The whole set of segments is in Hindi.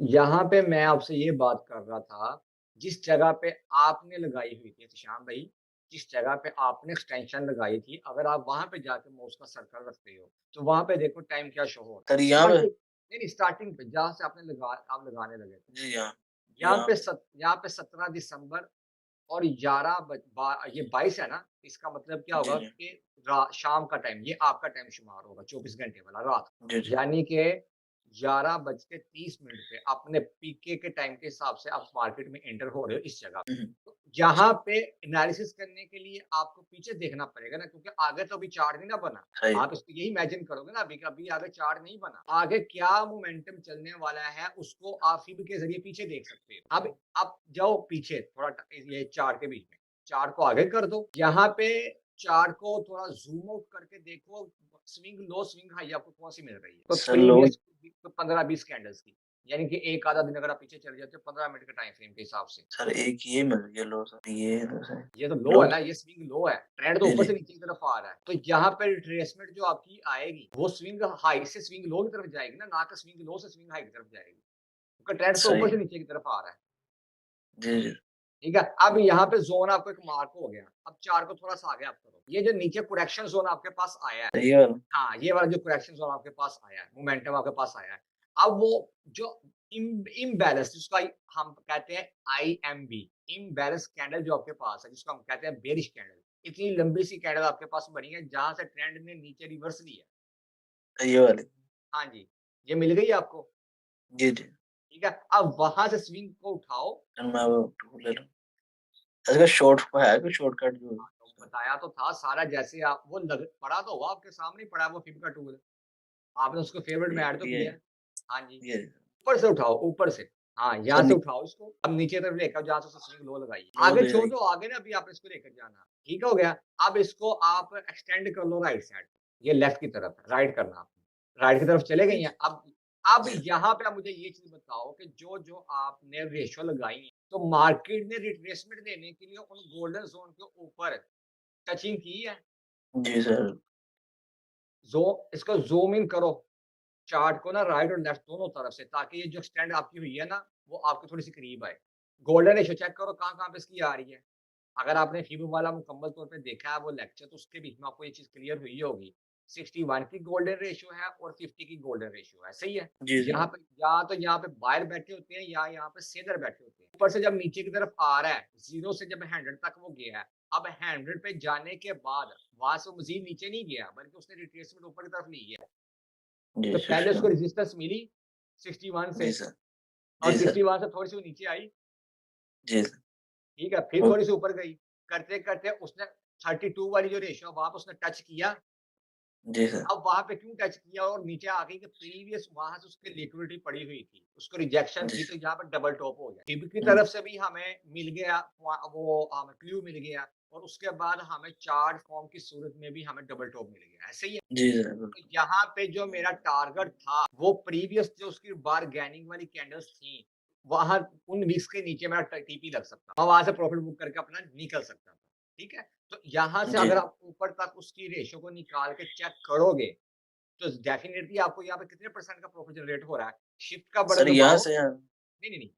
यहाँ पे मैं आपसे ये बात कर रहा था, जिस जगह पे आपने लगाई हुई थी एहतशाम भाई, जिस जगह पे आपने एक्सटेंशन लगाई थी, अगर आप वहाँ पे जाके माउस का सर्कल रखते हो, तो वहाँ पे देखो टाइम क्या शो हो रहा सर है। यहाँ पे? नहीं, स्टार्टिंग पे जहाँ से आपने आप लगाने लगे थे। जी, यहाँ। यहाँ यहाँ पे पे। यहाँ पे 17 दिसंबर और 11 ये 22 है ना, इसका मतलब क्या जी, होगा जी। कि शाम का टाइम, ये आपका टाइम शुमार होगा 24 घंटे वाला रात का। जी, जी। यानी कि 11 बज के 30 मिनट पे अपने पीके के टाइम के हिसाब से आप मार्केट में एंटर हो रहे हो इस जगह हुँ, पे। हुँ। तो यहाँ पे एनालिसिस करने के लिए आपको पीछे देखना पड़ेगा ना, क्योंकि आगे तो अभी चार्ट नहीं ना बना। सही। आप इसको यही इमेजिन करोगे ना, अभी का अभी आगे चार्ट नहीं बना। आगे क्या मोमेंटम चलने वाला है उसको आप फिब के ज़रिए पीछे देख सकते हो। अब आप जाओ पीछे थोड़ा ये चार्ट के बीच में, चार्ट को आगे कर दो। यहाँ पे चार्ट को थोड़ा ज़ूम आउट करके देखो, स्विंग लो, स्विंग हाई आपको कौन-सी मिल रही है? तो सर लोग प्रीवियस 15-20 कैंडल्स की, यानी कि 1 आधा दिन अगर आप पीछे चले जाते हो 15 मिनट के टाइम फ्रेम के हिसाब से। सर एक ये मिल रही है लो सर, ये लो सर। ये तो लो लो है ना, तो ये स्विंग लो है। ट्रेंड तो जी, ऊपर जी। से नीचे की तरफ आ रहा है। तो यहाँ पे रिट्रेसमेंट जो आपकी आएगी, वो स्विंग हाई से स्विंग लो की तरफ जाएगी ना कि स्विंग लो से स्विंग हाई की तरफ जाएगी। क्योंकि ट्रेंड तो ऊपर सही। से नीचे की तरफ आ रहा है। जी, जी। ठीक है? अब यहाँ पे ज़ोन आपको एक मार्क हो गया। अब चार्ट को थोड़ा-सा आगे आप करो। ये जो नीचे करेक्शन ज़ोन आपके पास आया है, सही वाला। हाँ, ये वाला जो करेक्शन ज़ोन आपके पास आया है, मोमेंटम आपके पास आया है। अब वो जो इम्बैलेंस जिसको हम कहते हैं आईएमबी, इम्बैलेंस कैंडल जो आपके पास है, जिसको हम कहते हैं बेयरिश कैंडल। इतनी लंबी सी कैंडल आपके पास बनी है, जहाँ से ट्रेंड ने नीचे रिवर्स लिया है। ये वाली। हाँ जी, ये मिल गई आपको, जी, जी। ठीक है? अब वहाँ से स्विंग को उठाओ। सर मैं वो टूल ले लूँ। इसका शॉर्ट है कोई शॉर्टकट जो हाँ, तो बताया तो था सारा, जैसे आप वो लग पड़ा तो हुआ आपके सामने ही पड़ा है वो फिब का टूल। आपने उसको फेवरेट में ऐड तो ये किया है। हाँ जी, ये ऊपर से उठाओ, ऊपर से। हाँ, सर यहाँ से उठाओ इसको, अब नीचे तरफ लेकर जहाँ से उसने स्विंग लो लगाई है। लो आगे ले छोड़ आई। दो, आगे ना अभी आपने इसको लेकर जाना। ठीक हो गया? अब इसको आप एक्सटेंड कर लो राइट साइड। ये लेफ्ट की तरफ है, राइट करना आपने। राइट की तरफ चले जी, गई हैं। जी। अब जी। यहाँ पे आप मुझे ये चीज़ बताओ कि जो-जो आपने रेशियो लगाई है, तो मार्केट ने रिट्रेसमेंट देने के लिए उन गोल्डन ज़ोन के ऊपर टचिंग की है? जी सर। ज़ो इसको ज़ूम इन करो, चार्ट को ना राइट और लेफ्ट दोनों तरफ से, ताकि ये जो एक्सटेंड आपकी हुई है ना, वो आपके थोड़ी-सी करीब आए। गोल्डन रेशियो चेक करो कहाँ-कहाँ पे इसकी आ रही है। अगर आपने फिब वाला मुकम्मल तौर पे देखा है वो लेक्चर, तो उसके बीच में आपको ये चीज़ क्लियर हुई होगी। 61 की गोल्डन रेशियो है और 50 की गोल्डन रेशियो है, सही है? जी, यहाँ सर। पे या तो यहाँ पे बायर बैठे होते हैं या यहाँ पे सेलर बैठे होते हैं। ऊपर से जब नीचे की तरफ आ रहा है, 0 से जब 100 तक वो गया है, अब 100 पे जाने के बाद वहाँ से वो मज़ीद नीचे नहीं गया, बल्कि उसने रिट्रेसमेंट ऊपर की तरफ ली है। जी, तो पहले उसको सिस्टम। रेजिस्टेंस मिली 61 से, जी सर। और जी सर। 61 से थोड़ी-सी वो नीचे आई, जी सर। ठीक है? फिर ओके। थोड़ी-सी ऊपर गई। करते-करते उसने 32 वाली जो रेशियो है वहाँ पे उसने टच किया। जी सर। अब वहाँ पे क्यों टच किया और नीचे आ गई कि प्रीवियस वहाँ से उसकी लिक्विडिटी पड़ी हुई थी। उसको रिजेक्शन जी थी, तो सर। यहाँ पे डबल टॉप हो गया। फिब की हुँ। तरफ से भी हमें मिल गया, वो हमें क्लू मिल गया, और उसके बाद हमें चार्ट फॉर्म की सूरत में भी हमें डबल टॉप मिल गया। ऐसे ही है? जी सर, तो बिल्कुल। यहाँ पे जो मेरा टारगेट था, वो प्रीवियस जो उसकी बारगेनिंग वाली कैंडल्स थी, वहाँ उन विक्स के नीचे मेरा टीपी लग सकता। मैं वहाँ से प्रॉफिट बुक करके अपना निकल सकता था। ठीक है? तो यहाँ से जी। अगर आप ऊपर तक उसकी रेशियो को निकाल के चेक करोगे, तो डेफिनिटली आपको यहाँ पे कितने परसेंट का प्रॉफिट जनरेट हो रहा है। शिफ्ट का सर बटन यहाँ दबाओ। से यहाँ। नहीं, नहीं, नहीं।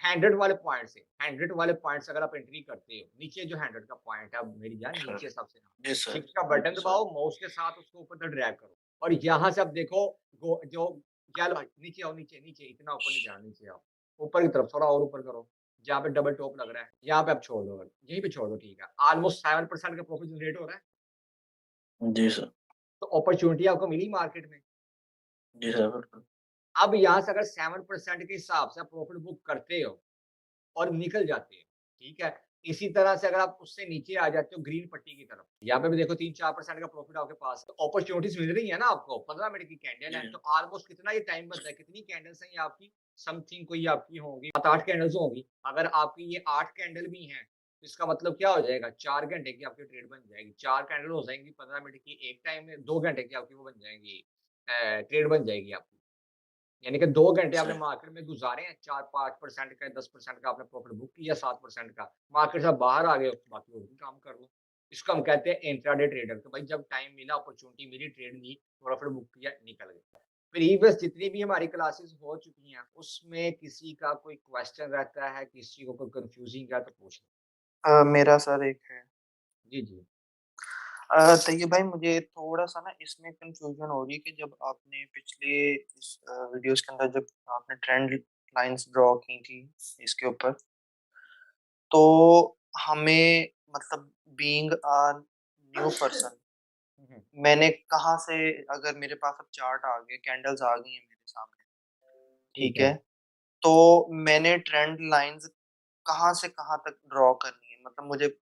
100 वाले पॉइंट से, 100 वाले पॉइंट से अगर आप एंट्री करते हो, नीचे जो 100 का पॉइंट है, अब मेरी जान सर। नीचे सबसे, जी सर। शिफ्ट का बटन जी सर। दबाओ, माउस के साथ उसको ऊपर तक ड्रैग करो, और यहाँ से आप देखो, जो क्या लो, नीचे आओ, नीचे, नीचे, इतना ऊपर नहीं जाना, नीचे आओ। ऊपर की तरफ थोड़ा और ऊपर करो, जहाँ पे डबल टॉप लग रहा है, यहाँ पे आप छोड़ दो, यहीं पे छोड़ दो, ठीक है। ऑलमोस्ट 7% का प्रॉफिट जनरेट हो रहा है, जी सर। तो अपॉर्च्युनिटी आपको मिली मार्केट में। जी सर, बिल्कुल। अब यहाँ से अगर 7% के हिसाब से आप प्रॉफिट बुक करते हो और निकल जाते हैं, ठीक है? इसी तरह से अगर आप उससे नीचे आ जाते हो ग्रीन पट्टी की तरफ, यहाँ पे भी देखो 3-4% का प्रॉफिट आपके पास है, तो अपॉर्च्युनिटीज़ मिल रही है ना आपको, 15 मिनट की कैंडल जी। है, तो ऑलमोस्ट कितना ये टाइम बनता है, कितनी कैंडल्स हैं ये आपकी? समथिंग कोई आपकी होंगी 7-8 कैंडल्स होंगी। अगर आपकी ये 8 कैंडल भी हैं, तो इसका मतलब क्या हो जाएगा? 4 घंटे की आपकी ट्रेड बन जाएगी। 4 कैंडल हो जाएँगी 15 मिनट की, एक टाइम में 2 घंटे की आपकी वो बन जाएँगी, ट्रेड बन जाएगी आपकी। यानी कि 2 घंटे आपने सही। मार्केट में गुज़ारे हैं, 4-5% का, 10% का आपने प्रॉफ़िट बुक किया, 7% का। मार्केट से आप बाहर आ गए हो, बाकी और भी काम कर लो। इसको हम कहते हैं इंट्राडे ट्रेडर, तो भाई जब टाइम मिला, अपॉर्च्युनिटी मिली, ट्रेड ली, प्रॉफ़िट बुक किया, निकल गए। प्रीवियस जितनी भी हमारी क्लासेस हो चुकी हैं, उसमें किसी का कोई क्वेश्चन रहता है, किसी को कोई कन्फ्यूजिंग है तो पूछ लें। मेरा सर एक है। जी, जी। तैयब भाई मुझे थोड़ा-सा ना इसमें कन्फ्यूज़न हो रही है कि जब आपने पिछले वीडियोज़ के अंदर जब आपने ट्रेंड लाइन्स ड्रॉ की थी इसके ऊपर, तो हमें मतलब बीइंग अ न्यू पर्सन हुँ, हुँ। मैंने कहाँ से अगर मेरे पास अब चार्ट आ गए, कैंडल्स आ गई हैं मेरे सामने, ठीक ठीक है। है? तो मैंने ट्रेंड लाइन्स कहाँ से कहाँ तक ड्रॉ करनी है? मतलब मुझे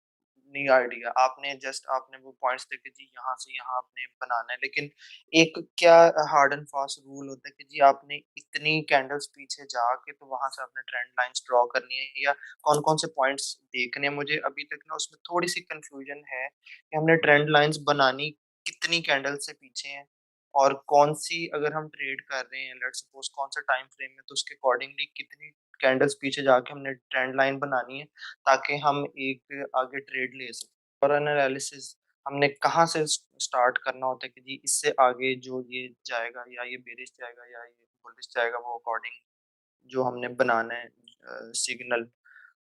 नहीं आइडिया। आपने वो पॉइंट्स देखे जी यहाँ से यहाँ आपने बनाना है, लेकिन एक क्या हार्ड एंड फास्ट रूल होता है कि जी आपने इतनी कैंडल्स पीछे जाके तो वहाँ से आपने ट्रेंड लाइन्स ड्रॉ करनी है या कौन-कौन से पॉइंट्स देखने हैं? मुझे अभी तक ना उसमें थोड़ी-सी कन्फ्यूजन है कि हमने ट्रेंड लाइन्स बनानी कितनी कैंडल से पीछे हैं और कौन-सी अगर हम ट्रेड कर रहे हैं लेट्स सपोज़ कौन सा टाइम फ्रेम है तो उसके अकॉर्डिंगली कितनी कैंडल्स पीछे जाके हमने ट्रेंड लाइन बनानी है ताकि हम एक आगे ट्रेड ले सकें। और एनालिसिस हमने कहाँ से स्टार्ट करना होता है कि जी इससे आगे जो ये जाएगा या ये बेरिश जाएगा या ये बुलिश जाएगा वो अकॉर्डिंग जो हमने बनाना है सिग्नल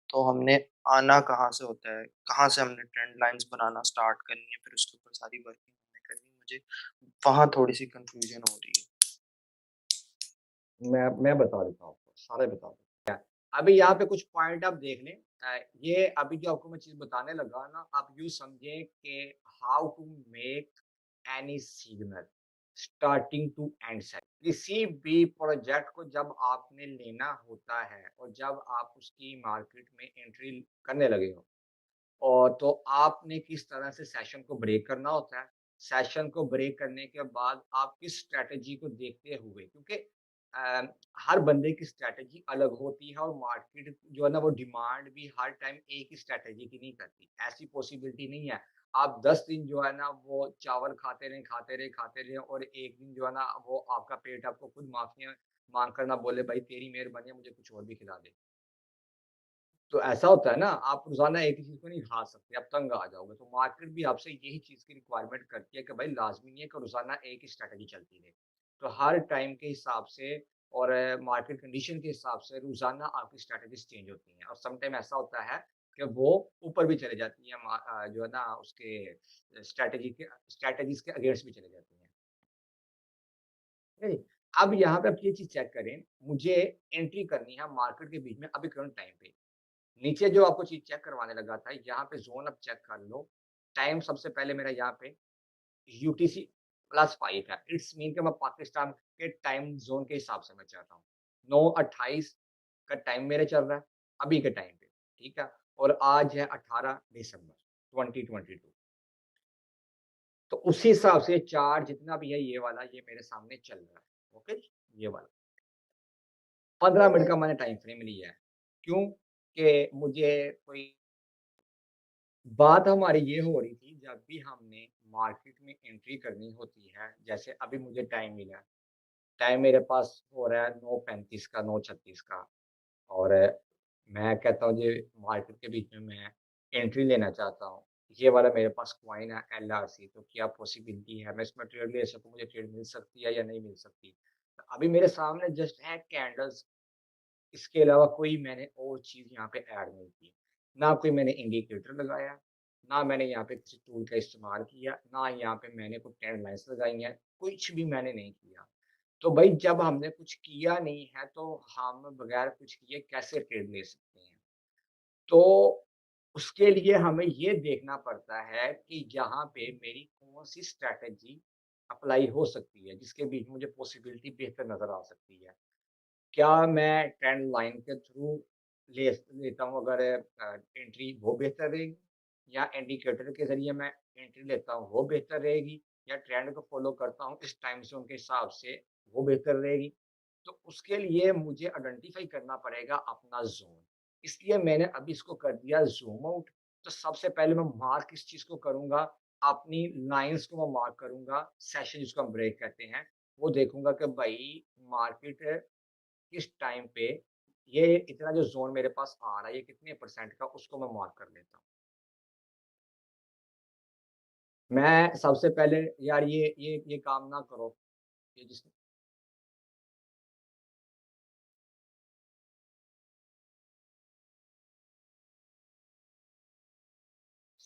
तो हमने आना कहाँ से होता है, कहाँ से हमने ट्रेंड लाइन्स बनाना स्टार्ट करनी है, फिर उसके ऊपर सारी वर्किंग हमने करनी है। मुझे वहाँ थोड़ी-सी कन्फ्यूजन हो रही है। मैं बता देता हूँ आपको, सारे बता देता हूँ। अभी यहाँ पे कुछ पॉइंट आप देख लें। ये अभी जो आपको मैं चीज़ बताने लगा ना, आप यूँ समझें कि how to make any signal starting to end side. किसी भी प्रोजेक्ट को जब आपने लेना होता है और जब आप उसकी मार्केट में एंट्री करने लगे हो, और तो आपने किस तरह से सेशन को ब्रेक करना होता है। सेशन को ब्रेक करने के बाद आप किस स्ट्रैटेजी को देखते हुए, क्योंकि अ, हर बंदे की स्ट्रैटेजी अलग होती है और मार्केट जो है ना वो डिमांड भी हर टाइम एक ही स्ट्रैटेजी की नहीं करती। ऐसी पॉसिबिलिटी नहीं है। आप 10 दिन जो है ना वो चावल खाते रहें, खाते रहें, खाते रहें और एक दिन जो है ना वो आपका पेट आपको खुद माफ़ियाँ माँग कर ना बोले भाई तेरी मेहरबानी है मुझे कुछ और भी खिला दे। तो ऐसा होता है ना, आप रोज़ाना एक ही चीज़ को नहीं खा सकते, आप तंग आ जाओगे। तो मार्केट भी आपसे यही चीज़ की रिक्वायरमेंट करती है कि भाई लाज़मी नहीं है कि रोज़ाना एक ही स्ट्रैटेजी चलती रहे। तो हर टाइम के हिसाब से और मार्केट कंडीशन के हिसाब से रोज़ाना आपकी स्ट्रैटेजीज़ चेंज होती हैं और सम टाइम ऐसा होता है कि वो ऊपर भी चले जाती हैं जो है ना उसके स्ट्रैटेजीज़ के अगेंस्ट भी चले जाती हैं। ठीक है जी? अब यहाँ पे आप ये चीज़ चेक करें, मुझे एंट्री करनी है मार्केट के बीच में अभी करंट टाइम पे। नीचे जो आपको चीज़ चेक करवाने लगा था, यहाँ पे ज़ोन आप चेक कर लो। टाइम सबसे पहले मेरा यहाँ पे यूटीसी +5 है। इट्स मीन कि मैं पाकिस्तान के टाइम ज़ोन के हिसाब से मैं चल रहा हूँ। 9:28 का टाइम मेरा चल रहा है, अभी के टाइम पे, ठीक है? और आज है 18 दिसंबर 2022। तो उसी हिसाब से चार्ट जितना भी है ये वाला, ये मेरे सामने चल रहा है। ओके? ये वाला। 15 मिनट का मैंने टाइम फ्रेम लिया है। क्यों? कि मुझे कोई बात हमारी ये हो रही थी जब भी हमने मार्केट में एंट्री करनी होती है, जैसे अभी मुझे टाइम मिला, टाइम मेरे पास हो रहा है 9:35 का, 9:36 का और मैं कहता हूँ जी मार्केट के बीच में मैं एंट्री लेना चाहता हूँ। ये वाला मेरे पास कॉइन है एलआरसी, तो क्या पॉसिबिलिटी है मैं इसमें ट्रेड ले सकूँ, मुझे ट्रेड मिल सकती है या नहीं मिल सकती? तो अभी मेरे सामने जस्ट है कैंडल्स, इसके अलावा कोई मैंने और चीज़ यहाँ पे ऐड नहीं की। ना कोई मैंने इंडिकेटर लगाया, ना मैंने यहाँ पे किसी टूल का इस्तेमाल किया, ना यहाँ पे मैंने कोई ट्रेंड लाइन्स लगाई हैं, कुछ भी मैंने नहीं किया। तो भई जब हमने कुछ किया नहीं है, तो हम बगैर कुछ किए कैसे ट्रेड ले सकते हैं? तो उसके लिए हमें ये देखना पड़ता है कि यहाँ पे मेरी कौन-सी स्ट्रैटेजी अप्लाई हो सकती है, जिसके बीच मुझे पॉसिबिलिटी बेहतर नज़र आ सकती है। क्या मैं ट्रेंड लाइन के थ्रू लेता हूँ अगर एंट्री वो बेहतर रहेगी या इंडिकेटर के ज़रिए मैं एंट्री लेता हूँ वो बेहतर रहेगी या ट्रेंड को फ़ॉलो करता हूँ इस टाइम ज़ोन के हिसाब से वो बेहतर रहेगी। तो उसके लिए मुझे आइडेंटिफ़ाई करना पड़ेगा अपना ज़ोन। इसलिए मैंने अभी इसको कर दिया ज़ूम आउट। तो सबसे पहले मैं मार्क इस चीज़ को करूँगा, अपनी लाइन्स को मैं मार्क करूँगा, सेशन जिसको हम ब्रेक कहते हैं। वो देखूँगा कि भई मार्केट किस टाइम पे ये इतना जो ज़ोन मेरे पास आ रहा है, ये कितने परसेंट का उसको मैं मार्क कर लेता हूँ। मैं सबसे पहले यार ये काम ना करो, ये जिस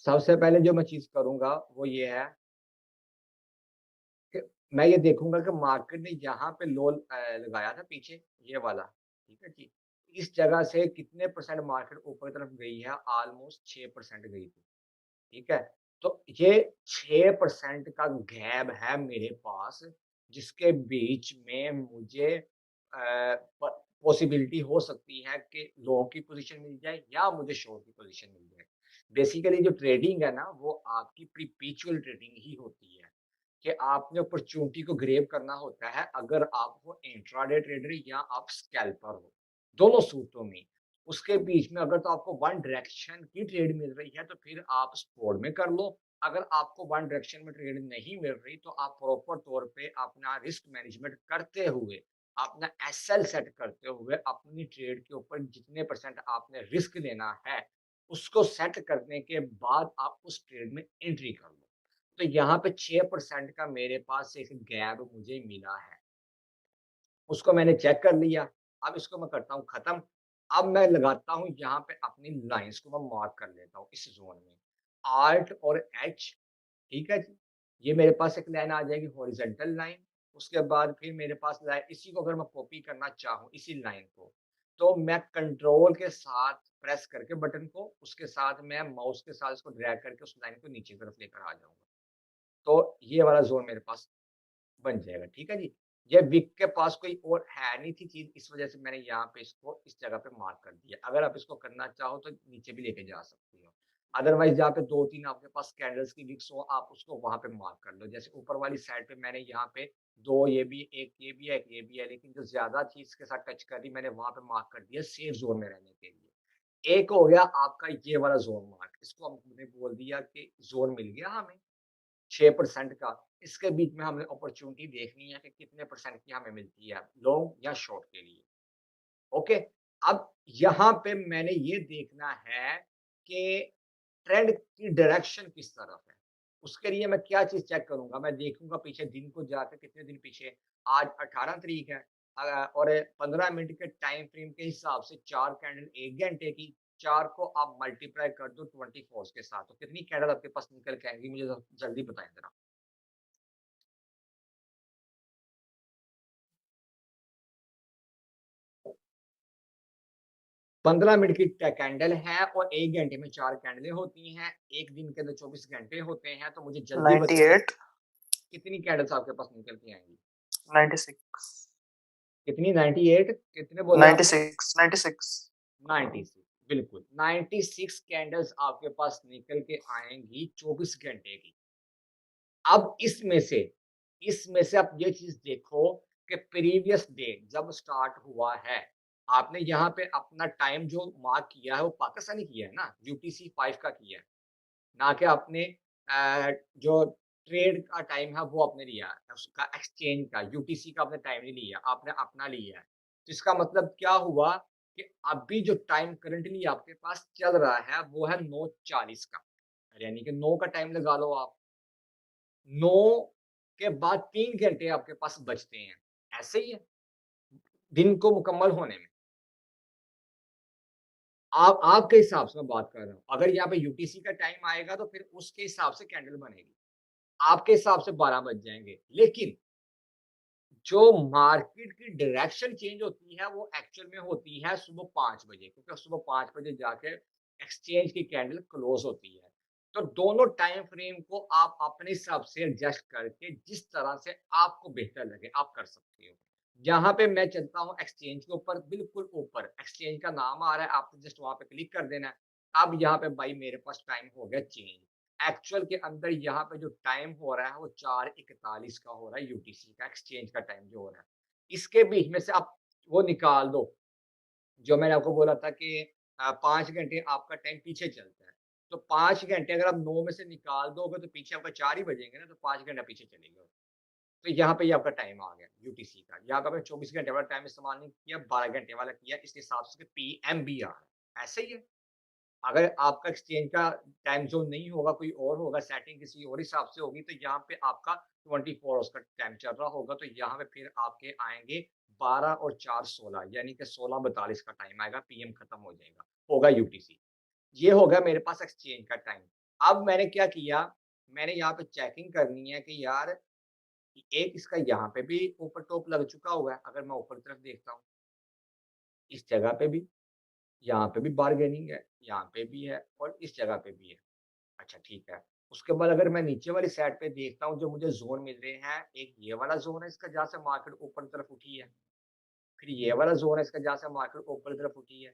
सबसे पहले जो मैं चीज़ करूँगा वो ये है कि मैं ये देखूँगा कि मार्केट ने यहाँ पे लो लगाया था पीछे, ये वाला, ठीक है जी? इस जगह से कितने परसेंट मार्केट ऊपर की तरफ गई है? ऑलमोस्ट 6% गई थी, ठीक है? तो ये 6% का गैप है मेरे पास, जिसके बीच में मुझे प पॉसिबिलिटी हो सकती है कि लॉन्ग की पोज़ीशन मिल जाए या मुझे शॉर्ट की पोज़ीशन मिल जाए। बेसिकली जो ट्रेडिंग है ना, वो आपकी परपेचुअल ट्रेडिंग ही होती है। कि आपने अपॉर्चुनिटी को ग्रैब करना होता है अगर आप हो इंट्राडे ट्रेडर या आप स्कैल्पर हो, दोनों सूरतों में। उसके बीच में अगर तो आपको वन डायरेक्शन की ट्रेड मिल रही है तो फिर आप स्पॉट में कर लो। अगर आपको वन डायरेक्शन में ट्रेड नहीं मिल रही तो आप प्रॉपर तौर पे अपना रिस्क मैनेजमेंट करते हुए, अपना एसएल सेट करते हुए अपनी ट्रेड के ऊपर जितने परसेंट आपने रिस्क लेना है, उसको सेट करने के बाद आप उस ट्रेड में एंट्री कर लो। तो यहाँ पे 6% का मेरे पास एक गैप मुझे मिला है। उसको मैंने चेक कर लिया, अब इसको मैं करता हूँ खत्म। अब मैं लगाता हूँ यहाँ पे अपनी लाइन्स को मैं मार्क कर लेता हूँ इस ज़ोन में। आल्ट और एच, ठीक है जी? ये मेरे पास एक लाइन आ जाएगी हॉरिज़ॉन्टल लाइन, उसके बाद फिर मेरे पास लाइन इसी को अगर मैं कॉपी करना चाहूँ इसी लाइन को, तो मैं कंट्रोल के साथ प्रेस करके बटन को, उसके साथ मैं माउस के साथ इसको ड्रैग करके उस लाइन को नीचे की तरफ लेकर आ जाऊँगा। तो ये वाला ज़ोन मेरे पास बन जाएगा, ठीक है जी। ये विक के पास कोई और है नहीं थी चीज़, इस वज़ह से मैंने यहाँ पे इसको इस जगह पे मार्क कर दिया। अगर आप इसको करना चाहो तो नीचे भी लेके जा सकती हो। अदरवाइज़ जहाँ पे 2-3 आपके पास कैंडल्स की विक्स हो, आप उसको वहाँ पे मार्क कर लो। जैसे ऊपर वाली साइड पे मैंने यहाँ पे 2 ये भी, 1 ये भी है, 1 ये भी है, लेकिन जो ज़्यादा चीज़ के साथ टच कर रही, मैंने वहाँ पे मार्क कर दिया सेफ ज़ोन में रहने के लिए। एक हो गया आपका ये वाला ज़ोन मार्क, इसको हमने बोल दिया कि ज़ोन मिल गया हमें। 6% का, इसके बीच में हमें अपॉर्च्युनिटी देखनी है कि कितने परसेंट की हमें मिलती है, लॉन्ग या शॉर्ट के लिए। ओके, अब यहाँ पे मैंने ये देखना है कि ट्रेंड की डायरेक्शन किस तरफ है। उसके लिए मैं क्या चीज़ चेक करूँगा, मैं देखूँगा पीछे दिन को जाके कितने दिन पीछे, आज 18 तारीख है और 15 मिनट के टाइम फ्रेम के हिसाब से 4 कैंडल 1 घंटे की, 4 को आप मल्टीप्लाई कर दो 24 के साथ, तो कितनी कैंडल आपके पास निकल के आएँगी मुझे जल्दी बताएँ ज़रा? 15 मिनट की कैंडल है और 1 घंटे में 4 कैंडलें होती हैं। 1 दिन के अंदर 24 घंटे होते हैं, तो मुझे जल्दी बताइए 98, कितनी कैंडल्स आपके पास निकल के आएँगी? 96, कितनी 98 कितने बोले आपने? 96, 96। 96 बिल्कुल, 96 कैंडल्स आपके पास निकल के आएँगी 24 घंटे की। अब इसमें से आप ये चीज़ देखो कि प्रीवियस डे जब स्टार्ट हुआ है, आपने यहाँ पे अपना टाइम जो मार्क किया है वो पाकिस्तानी किया है ना, यूटीसी 5 का किया है। ना कि आपने जो ट्रेड का टाइम है वो आपने लिया है, उसका एक्सचेंज का यूटीसी का आपने टाइम नहीं लिया, आपने अपना लिया है। तो इसका मतलब क्या हुआ कि अभी जो टाइम करंटली आपके पास चल रहा है वो है 9:40 का, यानी कि 9 का टाइम लगा लो आप। 9 के बाद 3 घंटे आपके पास बचते हैं, ऐसे ही है, दिन को मुकम्मल होने में। आप आपके हिसाब से मैं बात कर रहा हूँ, अगर यहाँ पे यूटीसी का टाइम आएगा तो फिर उसके हिसाब से कैंडल बनेगी। आपके हिसाब से 12 बज जाएँगे। लेकिन जो मार्केट की डायरेक्शन चेंज होती है, वो एक्चुअल में होती है सुबह 5 बजे, क्योंकि सुबह 5 बजे जाके एक्सचेंज की कैंडल क्लोज़ होती है। तो दोनों टाइम फ्रेम को आप अपने हिसाब से एडजस्ट करके जिस तरह से आपको बेहतर लगे, आप कर सकते हो। यहाँ पे मैं चलता हूँ एक्सचेंज के ऊपर, बिल्कुल ऊपर, एक्सचेंज का नाम आ रहा है, आपको जस्ट वहाँ पे क्लिक कर देना है। अब यहाँ पे भाई मेरे पास टाइम हो गया चेंज। एक्चुअल के अंदर यहाँ पे जो टाइम हो रहा है वो 4:41 का हो रहा है यूटीसी का एक्सचेंज का टाइम जो हो रहा है। इसके बीच में से आप वो निकाल दो, जो मैंने आपको बोला था कि 5 घंटे आपका टाइम पीछे चलता है। तो 5 घंटे अगर आप 9 में से निकाल दोगे तो पीछे आपका 4 ही बजेंगे ना, तो 5 घंटा पीछे चले गए। तो यहाँ पे ये आपका टाइम आ गया यूटीसी का। यहाँ पे आपने 24 घंटे वाला टाइम इस्तेमाल नहीं किया, 12 घंटे वाला किया, इस हिसाब से पीएम भी आ रहा है। ऐसे ही है। अगर आपका एक्सचेंज का टाइम ज़ोन नहीं होगा, कोई और होगा, सेटिंग किसी और हिसाब से होगी, तो यहाँ पे आपका 24 हॉर्स का टाइम चल रहा होगा, तो यहाँ पे फिर आपके आएँगे 12 और 4 16 यानी कि 16:42 का टाइम आएगा, पीएम खत्म हो जाएगा, होगा यूटीसी। ये हो गया मेरे पास एक्सचेंज का टाइम। अब मैंने क्या किया, मैंने यहाँ पे चेकिंग करनी है कि यार एक इसका यहाँ पे भी ऊपर टॉप लग चुका हुआ है, अगर मैं ऊपर की तरफ देखता हूँ, इस जगह पे भी, यहाँ पे भी बार्गेनिंग है, यहाँ पे भी है और इस जगह पे भी है। अच्छा ठीक है। उसके बाद अगर मैं नीचे वाली साइड पे देखता हूँ जो मुझे ज़ोन मिल रहे हैं, एक ये वाला ज़ोन है इसका जहाँ से मार्केट ऊपर की तरफ उठी है, फिर ये वाला ज़ोन है इसका जहाँ से मार्केट ऊपर की तरफ उठी है,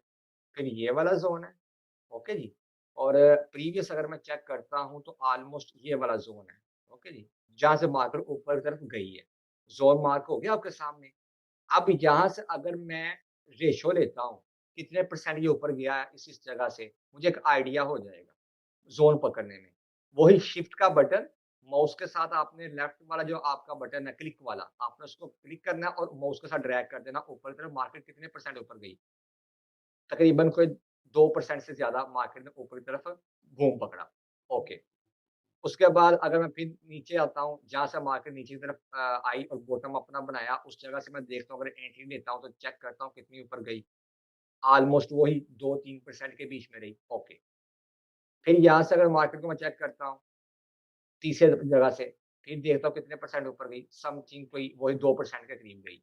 फिर ये वाला ज़ोन है, ओके जी। और प्रीवियस अगर मैं चेक करता हूँ तो ऑलमोस्ट ये वाला ज़ोन है, ओके जी, जहाँ से मार्केट ऊपर की तरफ गई है। ज़ोन मार्क हो गया आपके सामने। अब यहाँ से अगर मैं रेशो लेता हूँ, कितने परसेंट ये ऊपर गया है इस जगह से, मुझे एक आइडिया हो जाएगा, ज़ोन पकड़ने में। वही शिफ्ट का बटन, माउस के साथ आपने लेफ्ट वाला जो आपका बटन है क्लिक वाला, आपने उसको क्लिक करना है और माउस के साथ ड्रैग कर देना ऊपर की तरफ, मार्केट कितने परसेंट ऊपर गई। तकरीबन कोई 2% से ज़्यादा मार्केट ने ऊपर की तरफ बूम पकड़ा। ओके। उसके बाद अगर मैं फिर नीचे आता हूँ, जहाँ से मार्केट नीचे की तरफ आई और बॉटम अपना बनाया, उस जगह से मैं देखता हूँ अगर एंट्री लेता हूँ तो चेक करता हूँ कितनी ऊपर गई। ऑलमोस्ट वही 2-3% के बीच में रही। ओके। फिर यहाँ से अगर मार्केट को मैं चेक करता हूँ, तीसरे जगह से, फिर देखता हूँ कितने परसेंट ऊपर गई, समथिंग कोई वही 2% के करीब गई।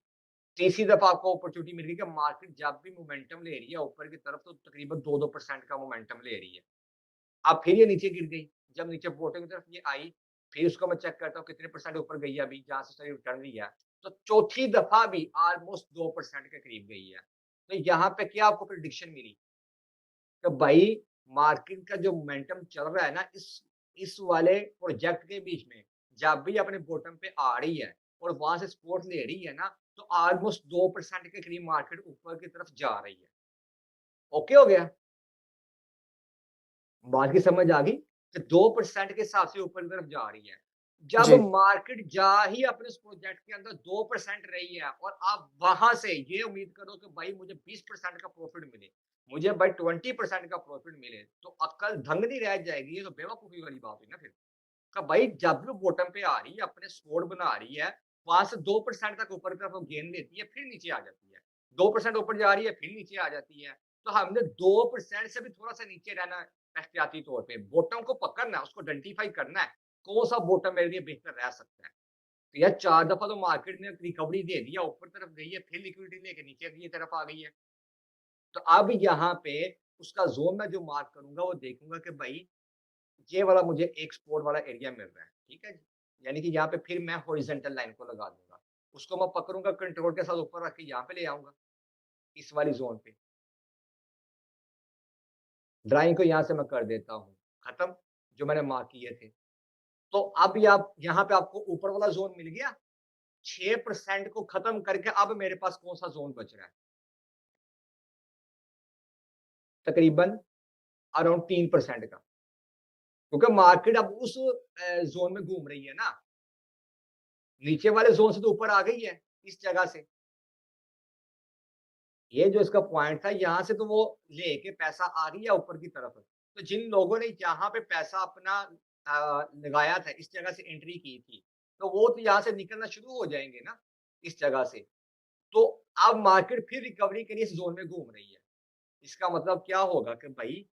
तीसरी दफ़ा आपको अपॉर्च्युनिटी मिल गई कि मार्केट जब भी मोमेंटम ले रही है ऊपर की तरफ तो तकरीबन 2-2% का मोमेंटम ले रही है। अब फिर ये नीचे गिर गई, जब नीचे बॉटम की तरफ ये आई, फिर उसको मैं चेक करता हूँ कितने परसेंट ऊपर गई है अभी जहाँ से उसने रिटर्न लिया। तो चौथी दफ़ा भी ऑलमोस्ट 2% के करीब गई है। तो यहाँ पे क्या आपको प्रेडिक्शन मिली? कि भाई मार्केट का जो मोमेंटम चल रहा है ना इस वाले प्रोजेक्ट के बीच में, जब भी अपने बॉटम पे आ रही है और वहाँ से सपोर्ट ले रही है ना, तो ऑलमोस्ट 2% के करीब मार्केट ऊपर की तरफ जा रही है। ओके हो गया? बात की समझ आ गई? कि 2% के हिसाब से ऊपर की तरफ जा रही है। जब जी, मार्केट जा ही अपने उस प्रोजेक्ट के अंदर 2% रही है और आप वहाँ से ये उम्मीद करो कि भाई मुझे 20% का प्रॉफ़िट मिले, मुझे भाई 20% का प्रॉफ़िट मिले, तो अक्ल दंग नहीं रह जाएगी, ये तो बेवकूफ़ी वाली बात हुई ना फिर। कि भाई जब भी वो बॉटम पे आ रही है, अपने सपोर्ट बना रही है, वहाँ से 2% तक ऊपर की तरफ वो गेन लेती है, फिर नीचे आ जाती है। 2% ऊपर जा रही है, फिर नीचे आ जाती है। तो हमने 2% से भी थोड़ा-सा नीचे रहना है एहतियाती तौर पे। बॉटम को पकड़ना है, उसको आइडेंटिफ़ाई करना है, कौन-सा बॉटम मेरे लिए बेहतर रह सकता है। तो यार 4 दफ़ा तो मार्केट ने रिकवरी दे दिया, ऊपर तरफ गई है, फिर लिक्विडिटी लेके नीचे की तरफ आ गई है। तो अब यहाँ पे उसका ज़ोन मैं जो मार्क करूँगा, वो देखूँगा कि भई ये वाला मुझे एक सपोर्ट वाला एरिया मिल रहा है, ठीक है? यानी कि यहाँ पे फिर मैं हॉरिज़ॉन्टल लाइन को लगा दूँगा। उसको मैं पकड़ूँगा कंट्रोल के साथ ऊपर रख के यहाँ पे ले आऊँगा, इस वाली ज़ोन पे। ड्राइंग को यहाँ से मैं कर देता हूँ, खत्म, जो मैंने मार्क किए थे। तो अब ये आप यहाँ पे आपको ऊपर वाला ज़ोन मिल गया, 6% को खत्म करके अब मेरे पास कौन-सा ज़ोन बच रहा है? तकरीबन अराउंड 3% का, क्योंकि मार्केट अब उस ज़ोन में घूम रही है ना, नीचे वाले ज़ोन से तो ऊपर आ गई है, इस जगह से। ये जो इसका पॉइंट था, यहाँ से तो वो लेके पैसा आ गई है ऊपर की तरफ। तो जिन लोगों ने यहाँ पे पैसा अपना लगाया था, इस जगह से एंट्री की थी, तो वो तो यहाँ से निकलना शुरू हो जाएँगे ना, इस जगह से। तो अब मार्केट फिर रिकवरी के लिए इस ज़ोन में घूम रही है। इसका मतलब क्या होगा कि भई,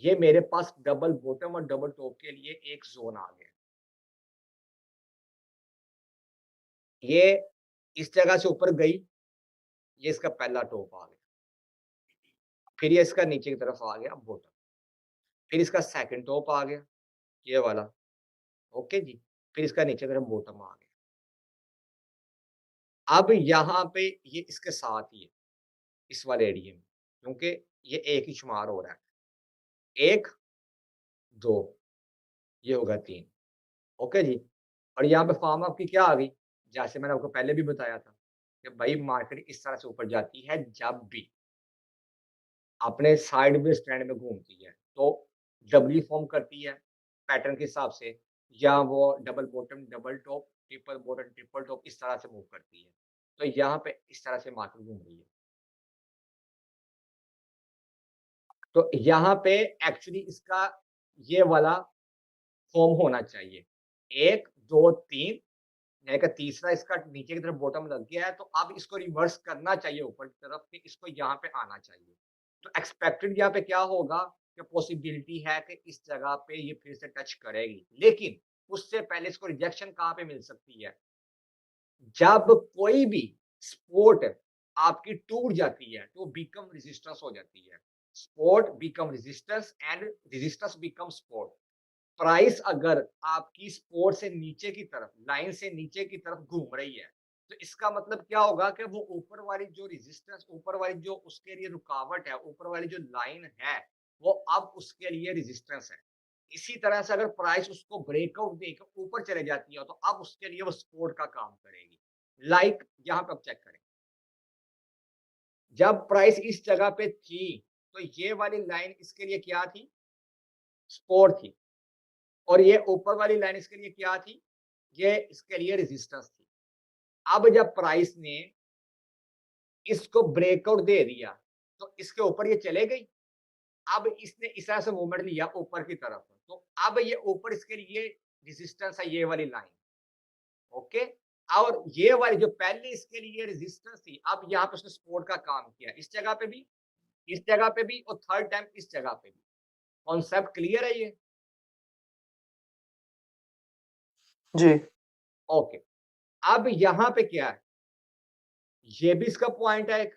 ये मेरे पास डबल बॉटम और डबल टॉप के लिए एक ज़ोन आ गया। ये इस जगह से ऊपर गई, ये इसका पहला टॉप आ गया। फिर ये इसका नीचे की तरफ आ गया बॉटम। फिर इसका सेकंड टॉप आ गया, ये वाला। ओके जी। फिर इसका नीचे तरफ बॉटम आ गया। अब यहाँ पे ये इसके साथ ही है, इस वाले एरिये में, क्योंकि ये एक ही शुमार हो रहा है। 1, 2 ये होगा 3 ओके जी। और यहाँ पे फॉर्म आपकी क्या आ गई? जैसे मैंने आपको पहले भी बताया था, कि भाई मार्केट इस तरह से ऊपर जाती है जब भी अपने साइडवेज़ ट्रेंड में घूमती है। तो डब्ल्यू फॉर्म करती है पैटर्न के हिसाब से, या वो double bottom, double top, triple bottom, triple top इस तरह से मूव करती है। तो यहाँ पे इस तरह से मार्केट घूम रही है। तो यहाँ पे एक्चुअली इसका ये वाला फॉर्म होना चाहिए। 1, 2, 3 यानी कि तीसरा इसका नीचे की तरफ बॉटम लग गया है, तो अब इसको रिवर्स करना चाहिए ऊपर की तरफ कि इसको यहाँ पे आना चाहिए। तो एक्सपेक्टेड यहाँ पे क्या होगा कि पॉसिबिलिटी है कि इस जगह पे ये फिर से टच करेगी, लेकिन उससे पहले इसको रिजेक्शन कहाँ पे मिल सकती है? जब कोई भी सपोर्ट आपकी टूट जाती है तो बिकम रेजिस्टेंस हो जाती है। Support become resistance and resistance become support. Price अगर आपकी सपोर्ट से नीचे की तरफ, लाइन से नीचे की तरफ घूम रही है, तो इसका मतलब क्या होगा कि वो ऊपर वाली जो रेजिस्टेंस, ऊपर वाली जो उसके लिए रुकावट है, ऊपर वाली जो लाइन है, वो अब उसके लिए रेजिस्टेंस है। इसी तरह से अगर प्राइस उसको ब्रेकआउट देकर ऊपर चले जाती है, तो अब उसके लिए वो सपोर्ट का काम करेगी। लाइक यहाँ पे आप चेक करें, जब प्राइस इस जगह पे थी, तो ये वाली लाइन इसके लिए क्या थी? सपोर्ट थी। और ये ऊपर वाली लाइन इसके लिए क्या थी? ये इसके लिए रेजिस्टेंस थी। अब जब प्राइस ने इसको ब्रेकआउट दे दिया, तो इसके ऊपर ये चले गई। अब इसने इस तरह से मूवमेंट लिया ऊपर की तरफ, तो अब ये ऊपर इसके लिए रेजिस्टेंस है, ये वाली लाइन, ओके। और ये वाली जो पहले इसके लिए रेजिस्टेंस थी, अब यहाँ पे उसने सपोर्ट का काम किया, इस जगह पे भी, इस जगह पे भी और थर्ड टाइम इस जगह पे भी। कॉन्सेप्ट क्लियर है ये? जी। ओके। अब यहाँ पे क्या है? ये भी इसका पॉइंट है एक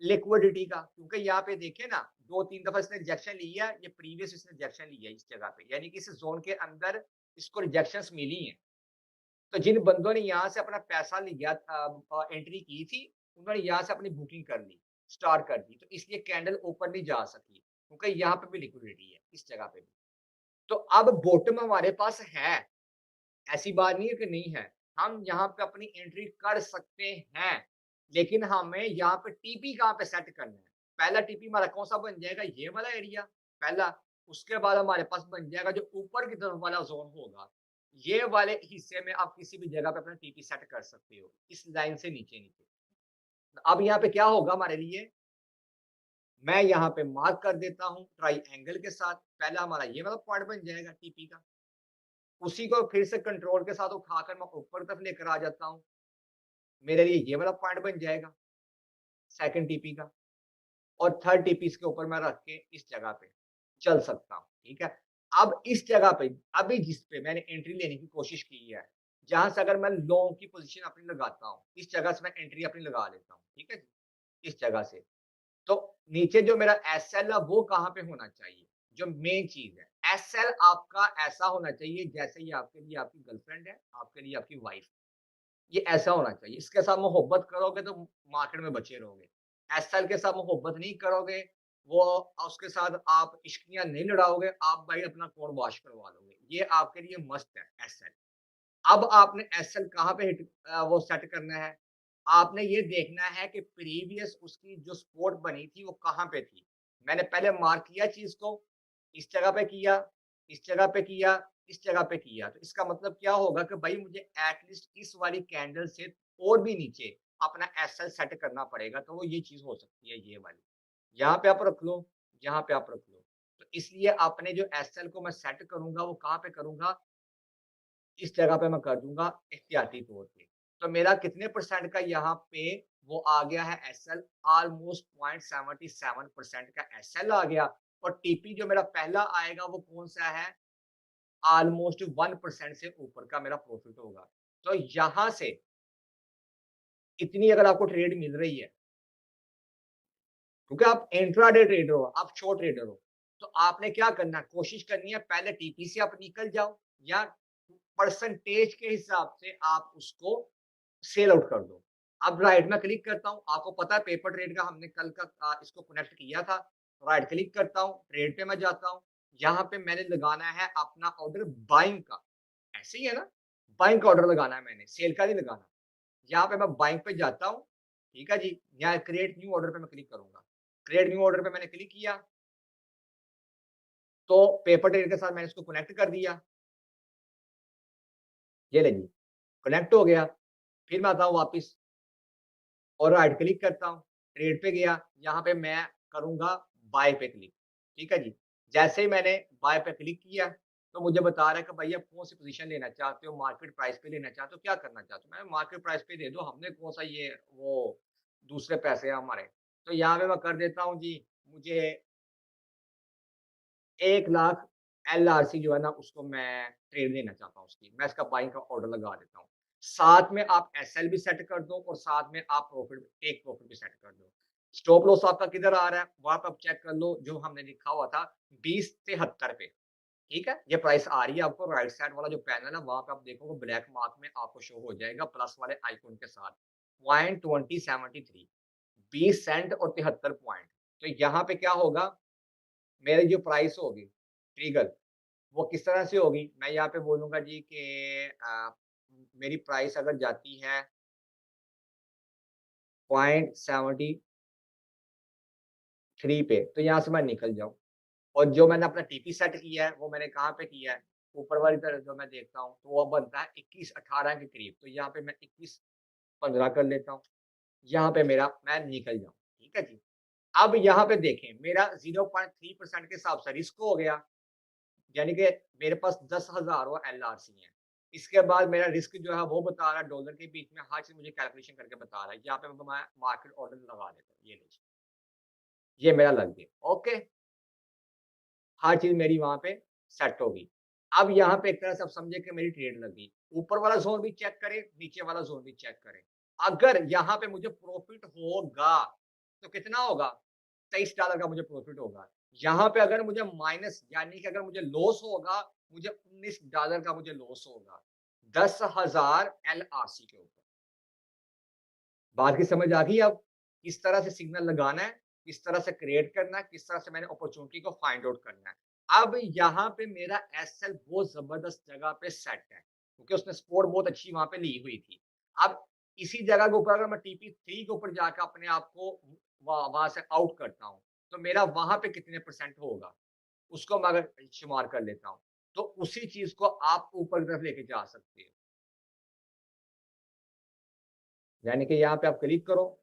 लिक्विडिटी का, क्योंकि यहाँ पे देखिए ना 2-3 दफा इसने रिजेक्शन लिया, ये प्रीवियस इसने रिजेक्शन लिया इस जगह पे, यानी कि इस जोन के अंदर इसको रिजेक्शंस मिली हैं। तो जिन बंदों ने यहाँ से अपना पैसा लिया एंट्री की थी, उन्होंने यहाँ से अपनी बुकिंग कर ली, स्टार्ट कर दी, तो इसलिए कैंडल ऊपर नहीं जा सकी, क्योंकि यहाँ पे भी लिक्विडिटी है, इस जगह पे भी। तो अब बॉटम हमारे पास है, ऐसी बात नहीं है कि नहीं है। हम यहाँ पे अपनी एंट्री कर सकते हैं, लेकिन हमें यहाँ पे टीपी कहाँ पे सेट करना है। पहला टीपी हमारा कौन सा बन जाएगा? ये वाला एरिया पहला। उसके बाद हमारे पास बन जाएगा जो ऊपर की तरफ वाला जोन होगा। ये वाले हिस्से में आप किसी भी जगह पे अपना टीपी सेट कर सकते हो, इस लाइन से नीचे नीचे। अब यहाँ पे क्या होगा हमारे लिए? मैं यहाँ पे मार्क कर देता हूँ ट्राई एंगल के साथ। पहला हमारा ये वाला पॉइंट बन जाएगा टीपी का। उसी को फिर से कंट्रोल के साथ उठाकर मैं ऊपर तरफ लेकर आ जाता हूँ। मेरे लिए ये वाला पॉइंट बन जाएगा सेकंड टीपी का, और थर्ड टीपी इसके ऊपर मैं रख के इस जगह पे चल सकता हूँ, ठीक है। अब इस जगह पे अभी जिस पे मैंने एंट्री लेने की कोशिश की है, जहां से अगर मैं लॉन्ग की पोजीशन अपनी लगाता हूँ, इस जगह से मैं एंट्री अपनी लगा लेता हूँ, ठीक है जी, इस जगह से। तो नीचे जो मेरा एसएल है वो कहाँ पे होना चाहिए? जो मेन चीज है, एसएल आपका ऐसा होना चाहिए जैसे ये आपके लिए आपकी गर्लफ्रेंड है, आपके लिए आपकी वाइफ। ये ऐसा होना चाहिए। इसके साथ मोहब्बत करोगे तो मार्केट में बचे रहोगे। एसएल के साथ मोहब्बत नहीं करोगे, वो उसके साथ आप इश्कियाँ नहीं लड़ाओगे, आप भाई अपना कोड वॉश करवा लोगे। ये आपके लिए मस्ट है एसएल। अब आपने एसएल कहाँ पे वो सेट करना है? आपने ये देखना है कि प्रीवियस उसकी जो सपोर्ट बनी थी वो कहाँ पे थी। मैंने पहले मार्क किया चीज़ को, इस जगह पे किया, इस जगह पे किया, इस जगह पे किया। तो इसका मतलब क्या होगा कि भाई मुझे एटलीस्ट इस वाली कैंडल से और भी नीचे अपना एसएल सेट करना पड़ेगा, तो वो ये चीज़ हो सकती है ये वाली। यहाँ पे आप रख लो, यहाँ पे आप रख लो। तो इसलिए आपने जो एसएल को मैं सेट करूँगा वो कहाँ पे करूँगा? इस जगह पे मैं कर दूँगा एहतियाती तौर पे। तो मेरा कितने परसेंट का यहाँ पे वो आ गया है एसएल, ऑलमोस्ट 0.77% का एसएल आ गया, और टीपी जो मेरा पहला आएगा वो कौन-सा है? ऑलमोस्ट 1% से ऊपर का मेरा प्रॉफिट होगा। तो यहाँ से इतनी अगर आपको ट्रेड मिल रही है, क्योंकि आप इंट्राडे ट्रेडर हो, आप शॉर्ट ट्रेडर हो, तो आपने क्या करना है, कोशिश करनी है पहले टीपी से आप निकल जाओ, या परसेंटेज के हिसाब से आप उसको सेल आउट कर दो। अब राइट में क्लिक करता हूँ, आपको पता है पेपर ट्रेड का हमने कल का इसको कनेक्ट किया था। राइट क्लिक करता हूँ, ट्रेड पे मैं जाता हूँ, यहाँ पे मैंने लगाना है अपना ऑर्डर बाइंग का, ऐसे ही है ना? बाइंग का ऑर्डर लगाना है मैंने, सेल का नहीं लगाना। यहाँ पे मैं बाइंग पे जाता हूँ, ठीक है जी, यहाँ क्रिएट न्यू ऑर्डर पे मैं क्लिक करूँगा। क्रिएट न्यू ऑर्डर पे मैंने क्लिक किया, तो पेपर ट्रेड के साथ मैंने इसको कनेक्ट कर दिया। ये ले जी, कनेक्ट हो गया। फिर मैं आता हूँ वापस और राइट क्लिक करता हूँ, ट्रेड पे गया, यहाँ पे मैं करूँगा बाय पे क्लिक, ठीक है जी। जैसे ही मैंने बाय पे क्लिक किया, तो मुझे बता रहा है कि भई आप कौन-सी पोज़ीशन लेना चाहते हो, मार्केट प्राइस पे लेना चाहते हो, क्या करना चाहते हो? मैं मार्केट प्राइस पे दे दो, हमने कौन-सा ये वो दूसरे पैसे हैं हमारे। तो यहाँ पे मैं कर देता हूँ जी, मुझे 1 लाख एलआरसी जो है ना उसको मैं ट्रेड देना चाहता हूँ उसकी। मैं इसका बाइंग का ऑर्डर लगा देता हूँ। साथ में आप एसएल भी सेट कर दो और साथ में आप टेक प्रॉफिट भी सेट कर दो। स्टॉप लॉस आपका किधर आ रहा है? वहाँ पे आप चेक कर लो जो हमने लिखा हुआ था 2073 पे। ठीक है? ये प्राइस आ रही है आपको राइट साइड वाला जो पैनल है वहाँ पे आप देखोगे ब्लैक मार्क में आपको शो हो जाएगा प्लस वाले आइकॉन के साथ। पॉइंट 2073 20 सेंट और 73 पॉइंट। तो यहाँ पे क्या होगा? मेरी जो प्राइस होगी ट्रिगर वो किस तरह से होगी? मैं यहाँ पे बोलूँगा जी कि मेरी प्राइस अगर जाती है 0.73 पे तो यहाँ से मैं निकल जाऊँ। और जो मैंने अपना टीपी सेट किया है वो मैंने कहाँ पे किया है? ऊपर वाली तरफ जो मैं देखता हूँ तो वो बनता है 21-18 के करीब। तो यहाँ पे मैं 21-15 कर लेता हूँ। यहाँ पे मेरा मैं निकल जाऊँ। ठीक है जी? अब यहाँ पे देखें मेरा 0.3% के हिसाब से रिस्क हो गया। यानी कि मेरे पास 10,000 वो एलआरसी हैं। इसके बाद मेरा रिस्क जो है वो बता रहा है डॉलर के बीच में हर चीज़ मुझे कैलकुलेशन करके बता रहा है। यहाँ पे मैं मार्केट ऑर्डर लगा देता हूँ। ये लीजिए, ये मेरा लग गया। ओके, हर चीज़ मेरी वहाँ पे सेट होगी। अब यहाँ पे एक तरह से आप समझिए कि मेरी ट्रेड लग गई। ऊपर वाला ज़ोन भी चेक करें, नीचे वाला ज़ोन भी चेक करें। अगर यहाँ पे मुझे प्रॉफ़िट होगा, तो कितना होगा? $23 का मुझे प्रॉफ़िट होगा। यहाँ पे अगर मुझे माइनस यानी कि अगर मुझे लॉस होगा, मुझे $19 का मुझे लॉस होगा। 10,000 एलआरसी के ऊपर। बात की समझ आ गई अब? किस तरह से सिग्नल लगाना है, किस तरह से क्रिएट करना है, किस तरह से मैंने अपॉर्चुनिटी को फाइंड आउट करना है। अब यहाँ पे मेरा एसएल बहुत ज़बरदस्त जगह पे सेट है, क्योंकि उसने सपोर्ट बहुत अच्छी वहाँ पे ली हुई थी। अब इसी जगह के ऊपर अगर मैं टीपी 3 के ऊपर जाकर अपने आप को वहाँ से आउट करता हूँ, तो मेरा वहाँ पे कितने परसेंट होगा, उसको मैं अगर शुमार कर लेता हूँ, तो उसी चीज़ को आप ऊपर की तरफ लेके जा सकते हो। यानी कि यहाँ पे आप क्लिक करो,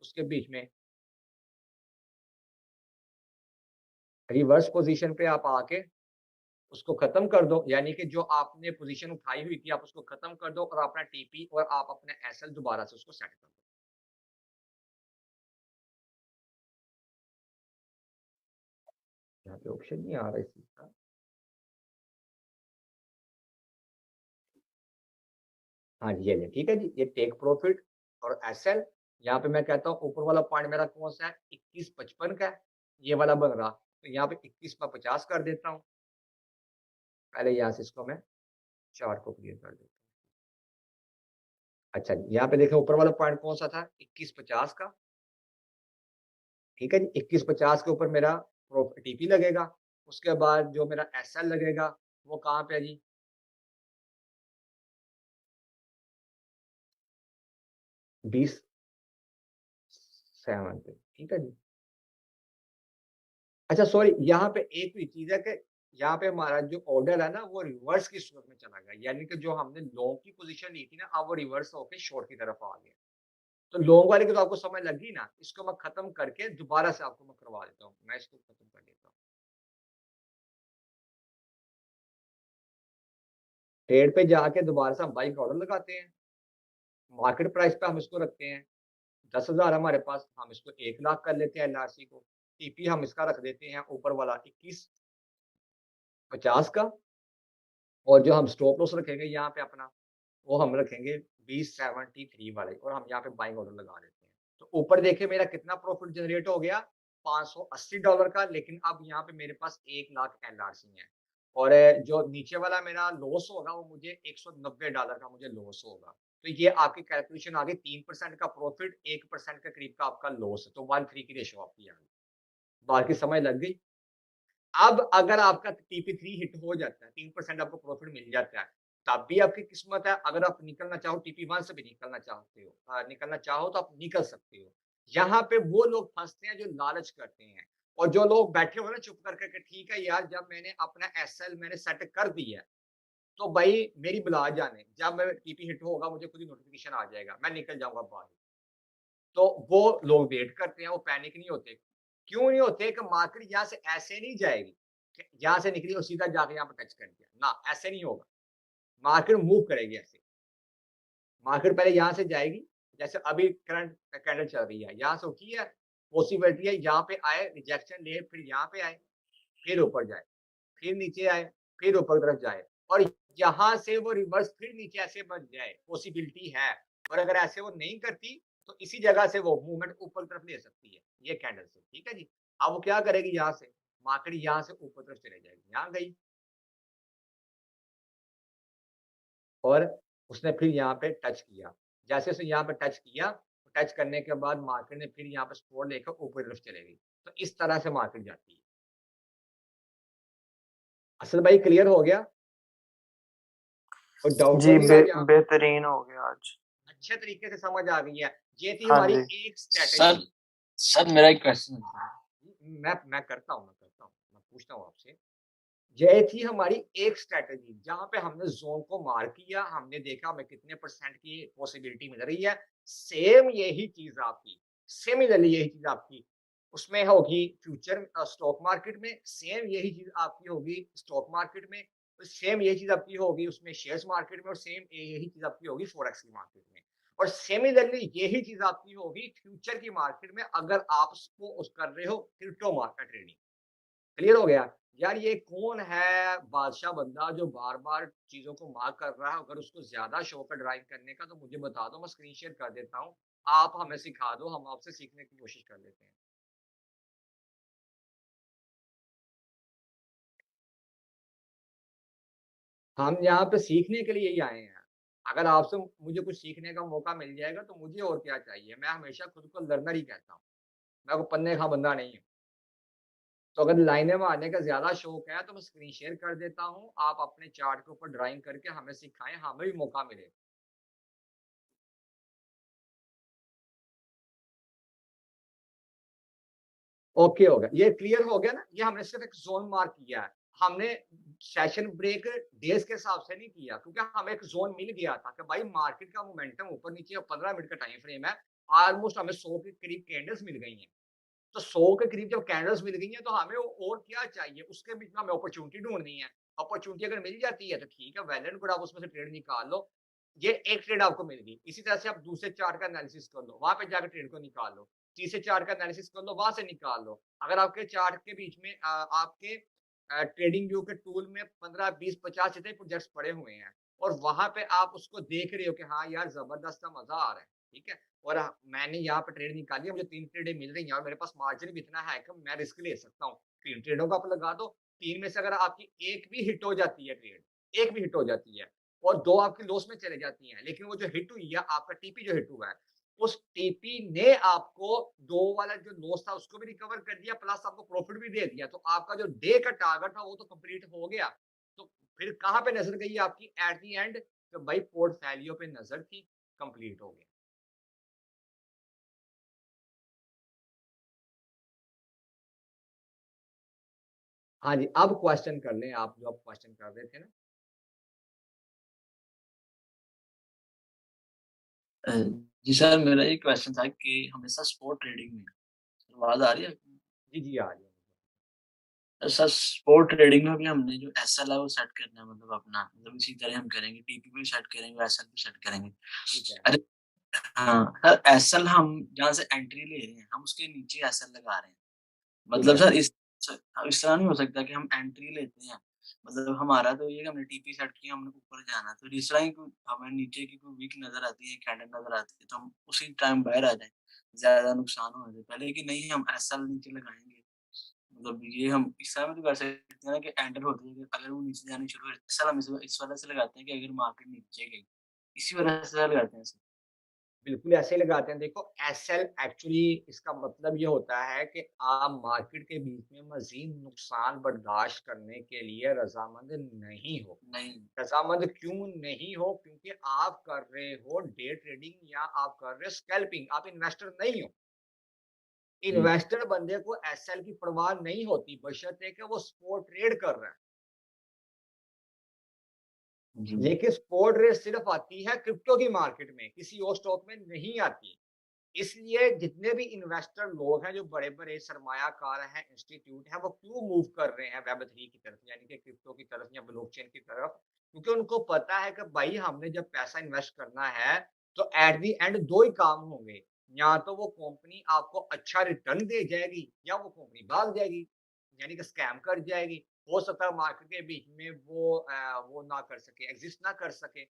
उसके बीच में रिवर्स पोजीशन पे आप आके उसको खत्म कर दो, यानी कि जो आपने पोजीशन उठाई हुई थी, आप उसको खत्म कर दो और अपना टीपी और आप अपने एसएल दोबारा से उसको सेट कर दो। यहाँ पे ऑप्शन नहीं आ रहा इस चीज़ का। हाँ जी, ये ठीक है जी, ये टेक प्रॉफिट और एसएल। यहाँ पे मैं कहता हूँ ऊपर वाला पॉइंट मेरा कौन-सा है? 21.55 का है, ये वाला बन रहा। तो यहाँ पे 21 पे 50 कर देता हूँ। पहले यहाँ से इसको मैं चार्ट को क्लियर कर देता हूँ। अच्छा, यहाँ पे देखें ऊपर वाला पॉइंट कौन-सा था? 21.50 का। ठीक है जी, 21-50 के ऊपर मेरा टीपी लगेगा। उसके बाद जो मेरा एसएल लगेगा, वो कहाँ पे है जी? 27 पे, ठीक है जी। अच्छा सॉरी, यहाँ पे एक भी चीज़ है कि यहाँ पे हमारा जो ऑर्डर है ना, वो रिवर्स की सूरत में चला गया। यानी कि जो हमने लॉन्ग की पोज़ीशन ली थी ना, अब वो रिवर्स होके शॉर्ट की तरफ आ गया। तो लॉन्ग वाले की तो आपको समझ लग गई ना, इसको मैं खत्म करके दोबारा से आपको मैं करवा देता हूँ। मैं इसको खत्म कर देता हूँ। ट्रेड पे जाके दोबारा से हम बाई का ऑर्डर लगाते हैं। मार्केट प्राइस पे हम इसको रखते हैं। 10,000 हमारे पास, हम इसको 1 लाख कर लेते हैं एलआरसी को। टीपी हम इसका रख देते हैं ऊपर वाला 21.50 का और जो हम स्टॉप लॉस रखेंगे यहाँ पे अपना, वो हम रखेंगे 2073 वाले और हम यहाँ पे बाइंग ऑर्डर लगा देते हैं। तो ऊपर देखिए मेरा कितना प्रॉफिट जनरेट हो गया, $580 का, लेकिन अब यहाँ पे मेरे पास 1 लाख एलआरसी है। और जो नीचे वाला मेरा लॉस होगा वो मुझे $190 का मुझे लॉस होगा। तो ये आपकी कैलकुलेशन आ गई 3% का प्रॉफिट, 1% के करीब का आपका लॉस है। तो 1-3 की रेशो आपकी आ गई। बाकी समझ लग गई? अब अगर आपका टीपी3 हिट हो जाता है, 3% आपको प्रॉफिट मिल जाता है, तब भी आपकी किस्मत है। अगर आप निकलना चाहो टीपी1 से भी निकलना चाहते हो निकलना चाहो तो आप निकल सकते हो। यहाँ पे वो लोग फँसते हैं जो लालच करते हैं और जो लोग बैठे हुए हैं ना चुप करके कि ठीक है यार, जब मैंने अपना एसएल मैंने सेट कर दिया है, तो भाई मेरी बुला जाने, जब मेरा टीपी हिट होगा मुझे खुद ही नोटिफ़िकेशन आ जाएगा, मैं निकल जाऊँगा बाहर। तो वो लोग वेट करते हैं, वो पैनिक नहीं होते। क्यों नहीं होते? कि मार्केट यहाँ से ऐसे नहीं जाएगी, कि यहाँ से निकली और सीधा जाके यहाँ पे टच कर दिया। ना, ऐसे नहीं होगा। मार्केट मूव करेगी ऐसे। मार्केट पहले यहाँ से जाएगी, जैसे अभी करंट कैंडल चल रही है, यहाँ से उठी है, पॉसिबिलिटी है यहाँ पे आए, रिजेक्शन ले, फिर यहाँ पे आए, फिर ऊपर जाए। फिर नीचे आए, फिर ऊपर की तरफ जाए और यहाँ से वो रिवर्स फिर नीचे ऐसे बन जाए, पॉसिबिलिटी है। और अगर ऐसे वो नहीं करती, तो इसी जगह से वो मूवमेंट ऊपर की तरफ ले सकती है, ये कैंडल से, ठीक है जी। अब वो क्या करेगी यहाँ से, मार्केट यहाँ से ऊपर की तरफ चले जाएगी, यहाँ गई और उसने फिर यहाँ पे टच किया। जैसे उसने यहाँ पे टच किया, टच करने के बाद मार्केट ने फिर यहाँ पे सपोर्ट लेकर ऊपर की तरफ चले गई। तो इस तरह से मार्केट जाती है। असल भाई क्लियर हो गया? कोई डाउट तो जी, नहीं रहा यहाँ पे? बेहतरीन हो गया आज। अच्छे तरीके से समझ आ गई है। ये थी हाँ हमारी जी। एक सर स्ट्रैटेजी। सर मेरा एक क्वेश्चन है। मैं करता हूँ, मैं पूछता हूँ आपसे। ये थी हमारी एक स्ट्रैटेजी जहाँ पे हमने ज़ोन को मार्क किया, हमने देखा हमें कितने परसेंट की पॉसिबिलिटी मिल रही है। सेम यही चीज़ आपकी, सिमिलरली यही चीज़ आपकी उसमें होगी फ्यूचर स्टॉक मार्केट में, सेम यही चीज़ आपकी होगी स्टॉक मार्केट में, सेम यही चीज़ आपकी होगी उसमें शेयर्स मार्केट में और सेम यही चीज़ आपकी होगी फॉरेक्स की मार्केट में। और सिमिलरली यही चीज़ आपकी होगी फ्यूचर की मार्केट में अगर आप उसको कर रहे हो क्रिप्टो मार्केट ट्रेडिंग। क्लियर हो गया? यार ये कौन है बादशाह बंदा जो बार-बार चीज़ों को मार्क कर रहा है? अगर उसको ज़्यादा शौक है ड्राइव करने का तो मुझे बता दो, मैं स्क्रीन शेयर कर देता हूँ। आप हमें सिखा दो, हम आपसे सीखने की कोशिश कर लेते हैं। हम यहाँ पे सीखने के लिए ही आए हैं। अगर आपसे मुझे कुछ सीखने का मौका मिल जाएगा तो मुझे और क्या चाहिए? मैं हमेशा खुद को लर्नर ही कहता हूँ। मैं कोई पन्ने का बंदा नहीं हूँ। तो अगर लाइनें मारने का ज़्यादा शौक है तो मैं स्क्रीन शेयर कर देता हूँ। आप अपने चार्ट के ऊपर ड्राइंग करके हमें सिखाएँ, हमें भी मौका मिले। ओके हो गया। ये क्लियर हो गया ना? ये हमने सिर्फ़ एक ज़ोन मार्क किया है। हमने सेशन ब्रेक डेज़ के हिसाब से नहीं किया क्योंकि हमें एक ज़ोन मिल गया था कि भाई मार्केट का मोमेंटम ऊपर-नीचे 15 मिनट का टाइम फ्रेम है। ऑलमोस्ट हमें 100 के करीब कैंडल्स मिल गई हैं। तो 100 के करीब जब कैंडल्स मिल गई हैं तो हमें और क्या चाहिए? उसके बीच में हमें अपॉर्च्युनिटी ढूँढनी है। अपॉर्च्युनिटी अगर मिल जाती है तो ठीक है, वेल एंड गुड आप उसमें से ट्रेड निकाल लो। ये एक ट्रेड आपको मिल गई। इसी तरह से आप दूसरे चार्ट का एनालिसिस कर लो, वहाँ पे जाकर ट्रेड को निकाल लो। तीसरे चार्ट का एनालिसिस कर लो, वहाँ से निकाल लो। अगर आपके चार्ट के बीच में आपके ट्रेडिंग व्यू के टूल में 15, 20, 50 जितने प्रोजेक्ट्स पड़े हुए हैं और वहाँ पे आप उसको देख रहे हो कि हाँ यार ज़बरदस्त सा मज़ा आ रहा है, ठीक है? और मैंने यहाँ पे ट्रेड निकाली है, मुझे 3 ट्रेडें मिल रही हैं और मेरे पास मार्जिन भी इतना है कि मैं रिस्क ले सकता हूँ। 3 ट्रेडों को आप लगा दो, 3 में से अगर आपकी 1 भी हिट हो जाती है ट्रेड, 1 भी हिट हो जाती है और 2 आपकी लॉस में चले जाती हैं, लेकिन वो जो हिट हुई है, आपका टीपी जो हिट हुआ है, उस टीपी ने आपको 2 वाला जो लॉस था उसको भी रिकवर कर दिया प्लस आपको प्रॉफिट भी दे दिया। तो आपका जो डे का टारगेट था वो तो कंप्लीट हो गया। तो फिर कहाँ पे नज़र गई आपकी एट द एंड? तो भाई पोर्टफोलियो पे नज़र थी, कंप्लीट हो गया। हाँ जी, अब क्वेश्चन कर लें आप जो अब क्वेश्चन कर रहे थे ना? अ, जी सर मेरा ये क्वेश्चन था कि हमेशा स्पोर्ट ट्रेडिंग में आवाज़ आ रही है? जी, जी, आ रही है। सर स्पोर्ट ट्रेडिंग में भी हमने जो एसएल है वो सेट करना है मतलब अपना मतलब इसी तरह हम करेंगे टीपी भी सेट करेंगे एसएल भी सेट करेंगे। ठीक है। अरे हाँ, सर एसएल हम जहाँ से एंट्री ले रहे हैं हम उसके नीचे एसएल लगा रहे हैं। ठीक मतलब है। सर इस तरह नहीं हो सकता कि हम एंट्री लेते हैं मतलब हमारा तो ये है कि हमने टीपी सेट किया हमने ऊपर जाना है। तो इस तरह ही हमें नीचे की कोई वीक नज़र आती है, कैंडल नज़र आती है तो हम उसी टाइम बाहर आ जाएँ, ज़्यादा नुकसान होने से पहले कि नहीं हम एसएल नीचे लगाएँगे। मतलब ये हम इस तरह भी तो कर सकते हैं ना कि एंटर होते हैं अगर वो नीचे जानी शुरू हो सर हम इस वजह से लगाते हैं कि अगर मार्केट नीचे गई, इसी वजह से लगाते हैं सर। बिल्कुल ऐसे ही लगाते हैं। देखो एसएल एक्चुअली इसका मतलब ये होता है कि आप मार्केट के बीच में मज़ीद नुकसान बर्दाश्त करने के लिए रज़ामंद नहीं हो। नहीं, रज़ामंद क्यों नहीं हो? क्योंकि आप कर रहे हो डे ट्रेडिंग या आप कर रहे हो स्कैल्पिंग, आप इन्वेस्टर नहीं हो। जी, इन्वेस्टर बंदे को एसएल की परवाह नहीं होती बशर्ते कि वो स्पॉट ट्रेड कर रहा है। जी, लेकिन स्पॉट रेट सिर्फ आती है क्रिप्टो की मार्केट में, किसी और स्टॉक में नहीं आती। इसलिए जितने भी इन्वेस्टर लोग हैं, जो बड़े-बड़े सरमायाकार हैं, इंस्टीट्यूट हैं, वो क्यों मूव कर रहे हैं वेब 3 की तरफ, यानी कि क्रिप्टो की तरफ या ब्लॉकचेन की तरफ? क्योंकि उनको पता है कि भाई हमने जब पैसा इन्वेस्ट करना है, तो एट द एंड 2 ही काम होंगे, या तो वो कंपनी आपको अच्छा रिटर्न दे जाएगी या वो कंपनी भाग जाएगी, यानी कि स्कैम कर जाएगी। हो सकता है मार्केट के बीच में वो ना कर सके, एग्ज़िस्ट ना कर सके,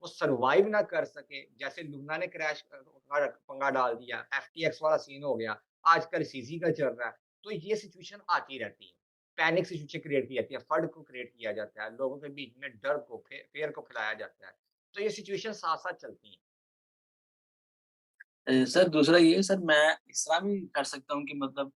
वो सर्वाइव ना कर सके। जैसे लूना ने क्रैश पंगा डाल दिया, एफटीएक्स वाला सीन हो गया, आजकल सीज़ी का चल रहा है। तो ये सिचुएशन आती रहती है। पैनिक सिचुएशन क्रिएट की जाती है, फ्लड को क्रिएट किया जाता है, लोगों के बीच में डर को, फ़ियर को फैलाया जाता है। तो ये सिचुएशन साथ-साथ चलती हैं। सर दूसरा ये सर मैं इस तरह भी कर सकता हूँ कि मतलब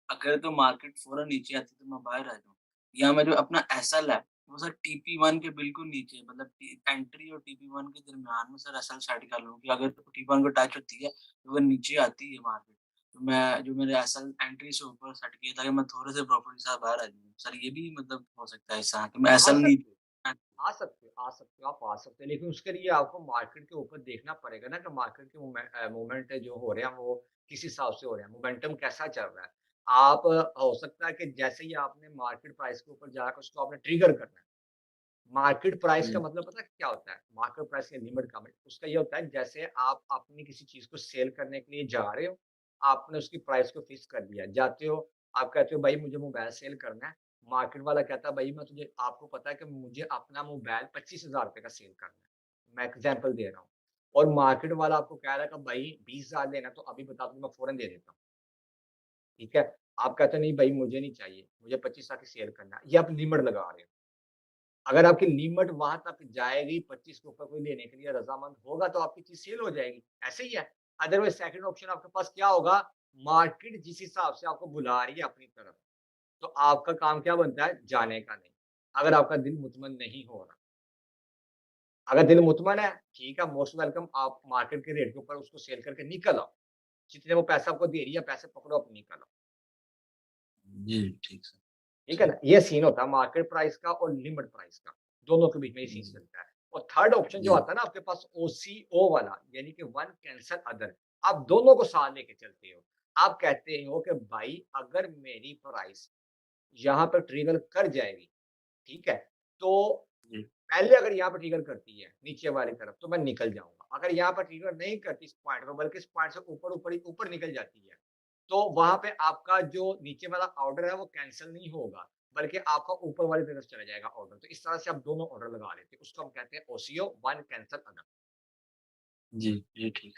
अगर तो मार्केट फ़ौरन नीचे आती है तो मैं बाहर आ जाऊँ। या मैं जो अपना एसएल है वो सर टीपी1 के बिल्कुल नीचे मतलब टी एंट्री और टीपी1 के दरमियान में सर एसएल सेट कर लूँ कि अगर टीपी1 को टच होती है तो अगर नीचे आती है मार्केट तो मैं जो मेरे एसएल एंट्री से ऊपर सेट किया ताकि मैं थोड़े से प्रॉफिट के साथ बाहर आ जाऊँ। सर ये भी मतलब हो सकता है ऐसा कि मैं आ एसएल नी सकते हो। आ सकते हो, आप आ सकते हो, लेकिन उसके लिए आपको मार्केट के ऊपर देखना पड़ेगा ना कि मार्केट के मूवमेंट जो हो रहे हैं वो किस हिसाब से हो रहे हैं, मोमेंटम कैसा चल रहा है। आप हो सकता है कि जैसे ही आपने मार्केट प्राइस के ऊपर जाकर उसको आपने ट्रिगर करना है। मार्केट प्राइस का हुँ, मतलब पता है क्या होता है? मार्केट प्राइस की लिमिट का मतलब उसका ये होता है जैसे आप अपनी किसी चीज़ को सेल करने के लिए जा रहे हो, आपने उसकी प्राइस को फिक्स कर दिया। जाते हो, आप कहते हो भाई मुझे मोबाइल सेल करना है, मार्केट वाला कहता है भाई मैं तुझे आपको पता है कि मुझे अपना मोबाइल ₹25,000 का सेल करना है। मैं एग्ज़ाम्पल दे रहा हूँ और मार्केट वाला आपको कह रहा है कि भाई 20,000 लेना है तो अभी बता दो मैं फ़ौरन दे देता हूँ, ठीक है? आप कहते हो नहीं भाई मुझे नहीं चाहिए, मुझे 25 की सेल करना है, ये आप लिमिट लगा रहे हो। अगर आपकी लिमिट वहाँ तक जाएगी 25 के ऊपर कोई लेने के लिए रज़ामंद होगा तो आपकी चीज़ सेल हो जाएगी, ऐसे ही है। अदरवाइज़ सेकंड ऑप्शन आपके पास क्या होगा, मार्केट जिस हिसाब से आपको बुला रही है अपनी तरफ, तो आपका काम क्या बनता है, जाने का नहीं। अगर आपका दिल मुतमइन नहीं हो रहा, अगर दिल मुतमइन है, ठीक है, मोस्ट वेलकम आप मार्केट के रेट के ऊपर उसको सेल करके निकल आओ। जितने वो पैसा आपको दे रही है, पैसे पकड़ो, आप निकल आओ। जी, ठीक सर, ठीक है सही। ना? ये सीन होता है मार्केट प्राइस का और लिमिट प्राइस का, दोनों के बीच में ये सीन जी, चलता है। और थर्ड ऑप्शन जो जी, आता है ना आपके पास ओसीओ वाला, यानी कि वन कैंसल अदर, आप दोनों को साथ लेके चलते हो। आप कहते हो कि भाई अगर मेरी प्राइस यहाँ पर ट्रिगर कर जाएगी, ठीक है? तो जी, पहले अगर यहाँ पर ट्रिगर करती है, नीचे वाली तरफ, तो मैं निकल जाऊँगा। अगर यहाँ पर ट्रिगर नहीं करती इस पॉइंट पे, बल्कि इस पॉइंट से ऊपर-ऊपर ही ऊपर निकल जाती है, तो वहाँ पे आपका जो नीचे वाला ऑर्डर है, वो कैंसल नहीं होगा, बल्कि आपका ऊपर वाली तरफ चला जाएगा ऑर्डर। तो इस तरह से आप दोनों ऑर्डर लगा लेते हैं। उसको हम कहते हैं ओसीओ, वन कैंसल अदर। जी, जी, ठीक।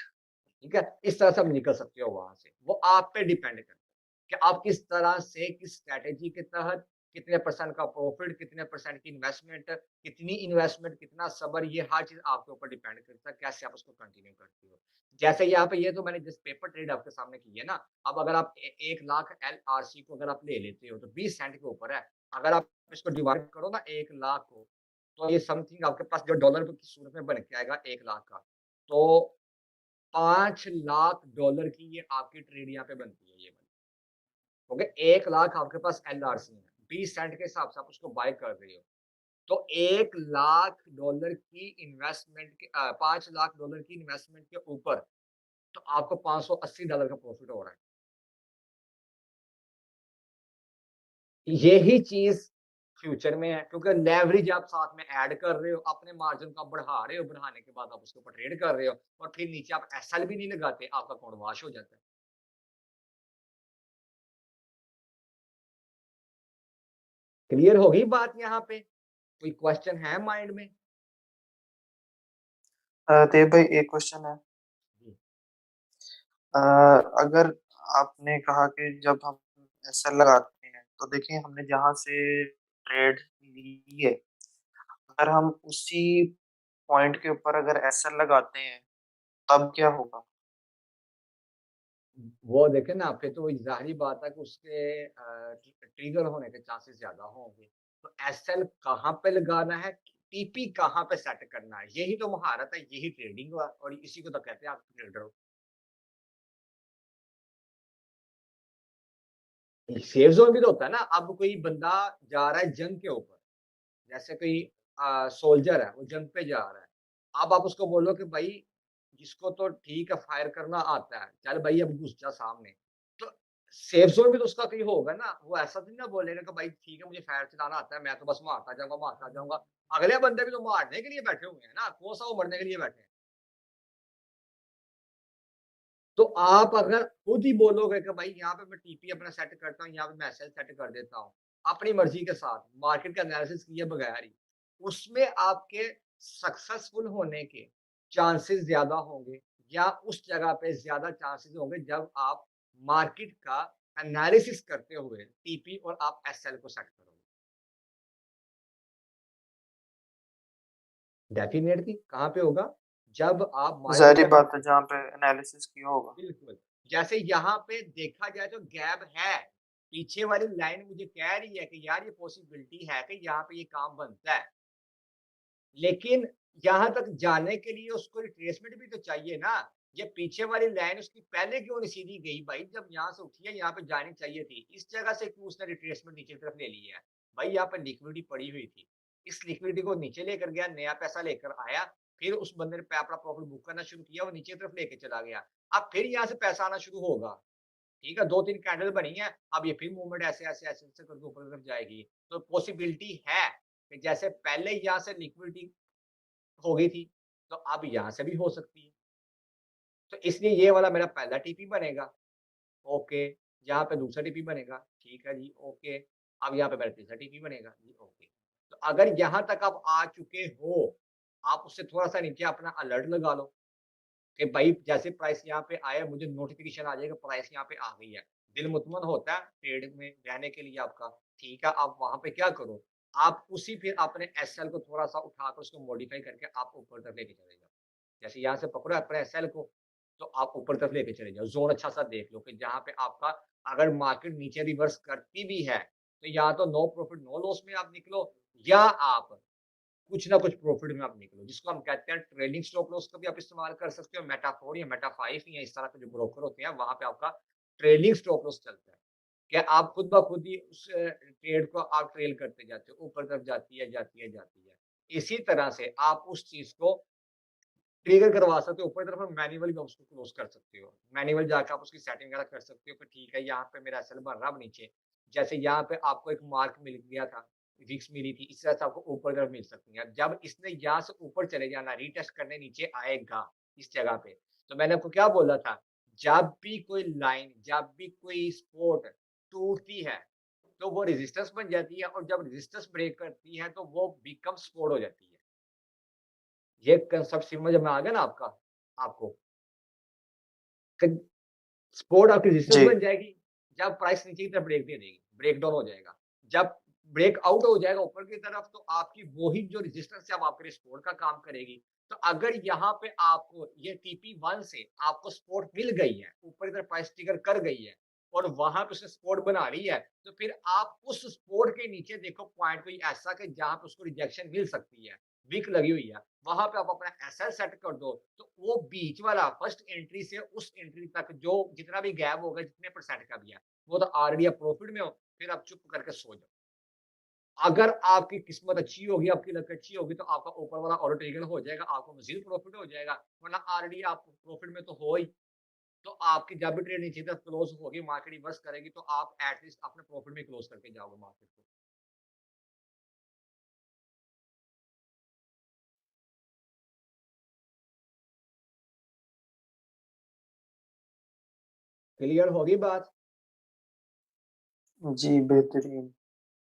ठीक है? इस तरह से आप निकल सकते हो वहाँ से। वो आप पे डिपेंड करता है कि आप किस तरह से, किस स्ट्रैटेजी के तहत, कितने परसेंट का प्रॉफिट, कितने परसेंट की इन्वेस्टमेंट, कितना सब्र, ये हर चीज़ आपके ऊपर डिपेंड करता है, कैसे आप उसको कंटिन्यू करते हो। जैसे यहाँ पे ये तो मैंने जस्ट पेपर ट्रेड आपके सामने की है ना, अब अगर आप 1 लाख एलआरसी को अगर आप ले लेते हो, तो 20 सेंट के ऊपर है। अगर आप इसको डिवाइड करो ना 1 लाख को, तो ये समथिंग आपके पास जो डॉलर की सूरत में बन के आएगा 1 लाख का। तो 5 लाख डॉलर की ये आपकी ट्रेड यहाँ पे बनती है ये वाली। ओके, 1 लाख आपके पास एलआरसी है, 20 सेंट के हिसाब से आप उसको बाय कर रहे हो। तो 1 लाख डॉलर की इन्वेस्टमेंट के 5 लाख डॉलर की इन्वेस्टमेंट के ऊपर तो आपको $580 का प्रॉफिट हो रहा है। यही चीज़ फ्यूचर में है क्योंकि लेवरेज आप साथ में ऐड कर रहे हो, अपने मार्जिन को आप बढ़ा रहे हो, बढ़ाने के बाद आप उसके ऊपर ट्रेड कर रहे हो और फिर नीचे आप एसएल भी नहीं लगाते, आपका अकाउंट वॉश हो जाता है। क्लियर हो गई बात यहाँ पे? कोई क्वेश्चन है माइंड में? देव भाई एक क्वेश्चन है। जी, अ, अगर आपने कहा कि जब हम एसएल लगाते हैं, तो देखिए हमने जहाँ से ट्रेड ली है, अगर हम उसी पॉइंट के ऊपर अगर एसएल लगाते हैं, तब क्या होगा? वो देखें ना फिर तो वही ज़ाहिर-सी बात है कि उसके ट्रिगर होने के चांसेस ज़्यादा होंगे। तो एसएल कहाँ पे लगाना है, टीपी कहाँ पे सेट करना है, यही तो महारत है, यही ट्रेडिंग हुआ और इसी को तो कहते हैं आप ट्रेडर। सेफ ज़ोन भी तो होता है ना, अब कोई बंदा जा रहा है जंग के ऊपर, जैसे कोई सोल्जर है, वो जंग पे जा रहा है। अब आप उसको बोलो कि भाई जिसको तो ठीक है फायर करना आता है, चल भाई अब घुस जा सामने। तो सेफ ज़ोन भी तो उसका कहीं होगा ना, वो ऐसा तो नहीं ना बोलेगा कि भाई ठीक है मुझे फायर चलाना आता है, मैं तो बस मारता जाऊँगा। अगले बंदे भी तो मारने के लिए बैठे हुए हैं ना, कौन-सा वो मरने के लिए बैठे हैं। तो आप अगर खुद ही बोलोगे कि भाई यहाँ पे मैं टीपी अपना सेट करता हूँ, यहाँ पे मैं एसएल सेट कर देता हूँ। अपनी मर्जी के साथ मार्केट का एनालिसिस किए बगैर ही, उसमें आपके सक्सेसफुल होने के चांसेस ज़्यादा होंगे या उस जगह पे ज़्यादा चांसेस होंगे जब आप मार्केट का एनालिसिस करते हुए टीपी और आप एसएल को सेट करोगे। डेफिनेटली कहाँ पे होगा? जब आप मार्केट ज़ाहिर-सी का बात है जहाँ पे एनालिसिस किया होगा। बिल्कुल, जैसे यहाँ पे देखा जाए तो गैप है, पीछे वाली लाइन मुझे कह रही है कि यार ये पॉसिबिलिटी है कि यहाँ पे ये काम बनता है। लेकिन यहाँ तक जाने के लिए उसको रिट्रेसमेंट भी तो चाहिए ना। ये पीछे वाली लाइन उसकी पहले क्यों नहीं सीधी गई भाई? जब यहाँ से उठी है यहाँ पे जानी चाहिए थी। इस जगह से क्यों उसने रिट्रेसमेंट नीचे की तरफ ले ली है? भाई यहाँ पे लिक्विडिटी पड़ी हुई थी। इस लिक्विडिटी को नीचे लेकर गया, नया पैसा लेकर आया, फिर उस बंदे ने अपना प्रॉफिट बुक करना शुरू किया, वो नीचे की तरफ लेके चला गया। अब फिर यहाँ से पैसा आना शुरू होगा। ठीक है, 2-3 कैंडल बनी है, अब ये फिर मूवमेंट ऐसे करके ऊपर की तरफ जाएगी। तो पॉसिबिलिटी है कि जैसे पहले यहाँ से लिक्विडिटी हो गई थी, तो अब यहाँ से भी हो सकती है। तो इसलिए ये वाला मेरा पहला टीपी बनेगा, ओके। यहाँ पे दूसरा टीपी बनेगा, ठीक है जी, ओके। अब यहाँ पे मेरा तीसरा टीपी बनेगा, जी, ओके। तो अगर यहाँ तक आप आ चुके हो, आप उससे थोड़ा-सा नीचे अपना अलर्ट लगा लो कि भाई जैसे प्राइस यहाँ पे आया मुझे नोटिफ़िकेशन आ जाएगा प्राइस यहाँ पे आ गई है। दिल मुतमन होता है ट्रेड में रहने के लिए आपका, ठीक है, आप वहाँ पे क्या करो, आप उसी फिर अपने एसएल को थोड़ा-सा उठाकर उसको मॉडिफ़ाई करके आप ऊपर तक लेके चले जाओ। जैसे यहाँ से पकड़ो अपने एसएल को, तो आप ऊपर तरफ लेके चले जाओ। ज़ोन अच्छा-सा देख लो कि जहाँ पे आपका अगर मार्केट नीचे रिवर्स करती भी है, तो या तो नो प्रॉफिट नो लॉस में आप निकलो या आप कुछ ना कुछ प्रॉफिट में आप निकलो, जिसको हम कहते हैं ट्रेलिंग स्टॉप लॉस का भी आप इस्तेमाल कर सकते हो, मेटा 4 या मेटा 5 या इस तरह के जो ब्रोकर होते हैं, वहाँ पे आपका ट्रेलिंग स्टॉप लॉस चलता है। कि आप खुद ब खुद ही उस ट्रेड को आप ट्रेल करते जाते हो, ऊपर तरफ जाती है, जाती है, जाती है। इसी तरह से आप उस चीज़ को ट्रिगर करवा सकते हो, ऊपर की तरफ मैन्युअली भी उसको क्लोज़ कर सकते हो। मैन्युअल जाके आप उसकी सेटिंग वगैरह कर सकते हो कि ठीक है, यहाँ पे मेरा एसएल बन रहा है अब नीचे। जैसे यहाँ पे आपको एक मार्क मिल गया था, विक्स मिली थी, इस तरह से आपको ऊपर की तरफ मिल सकती है। जब इसने यहाँ से ऊपर चले जाना, रीटेस्ट करने नीचे आएगा इस जगह पे, तो मैंने आपको क्या बोला था, जब भी कोई लाइन, जब भी कोई सपोर्ट टूटती है, तो वो रेजिस्टेंस बन जाती है और जब रेजिस्टेंस ब्रेक करती है, तो वो बिकम सपोर्ट हो जाती है। ये कांसेप्ट समझ में आ गया ना आपको? फिर सपोर्ट आपकी रेजिस्टेंस जी। बन जाएगी, जब प्राइस नीचे की तरफ ब्रेक दे देगी, ब्रेक डाउन हो जाएगा। जब ब्रेक आउट हो जाएगा ऊपर की तरफ तो आपकी वही जो रेजिस्टेंस है, अब आपके लिए सपोर्ट का काम करेगी। तो अगर यहाँ पे आपको ये टीपी 1 से आपको सपोर्ट मिल गई है, ऊपर की तरफ प्राइस ट्रिगर कर गई है और वहाँ पे उसने सपोर्ट बना ली है, तो फिर आप उस सपोर्ट के नीचे देखो पॉइंट कोई ऐसा कि जहाँ पे उसको रिजेक्शन मिल सकती है, विक लगी हुई है, वहाँ पे आप अपना एसएल सेट कर दो, तो वो बीच वाला फर्स्ट एंट्री से उस एंट्री तक जो जितना भी गैप होगा, जितने परसेंट का भी है, वो तो ऑलरेडी आप प्रॉफिट में हो, फिर आप चुप करके सो जाओ। अगर आपकी किस्मत अच्छी होगी, आपकी लक अच्छी होगी, तो आपका ऊपर वाला ऑर्डर ट्रिगर हो जाएगा, आपको मज़ीद प्रॉफिट हो जाएगा, वरना ऑलरेडी आप प्रॉफिट में तो हो ही। तो आपकी जब भी ट्रेड नीचे की तरफ क्लोज़ होगी, मार्केट रिवर्स करेगी, तो आप एट लीस्ट अपने प्रॉफिट में क्लोज़ करके जाओगे मार्केट को। क्लियर होगी बात? जी, बेहतरीन।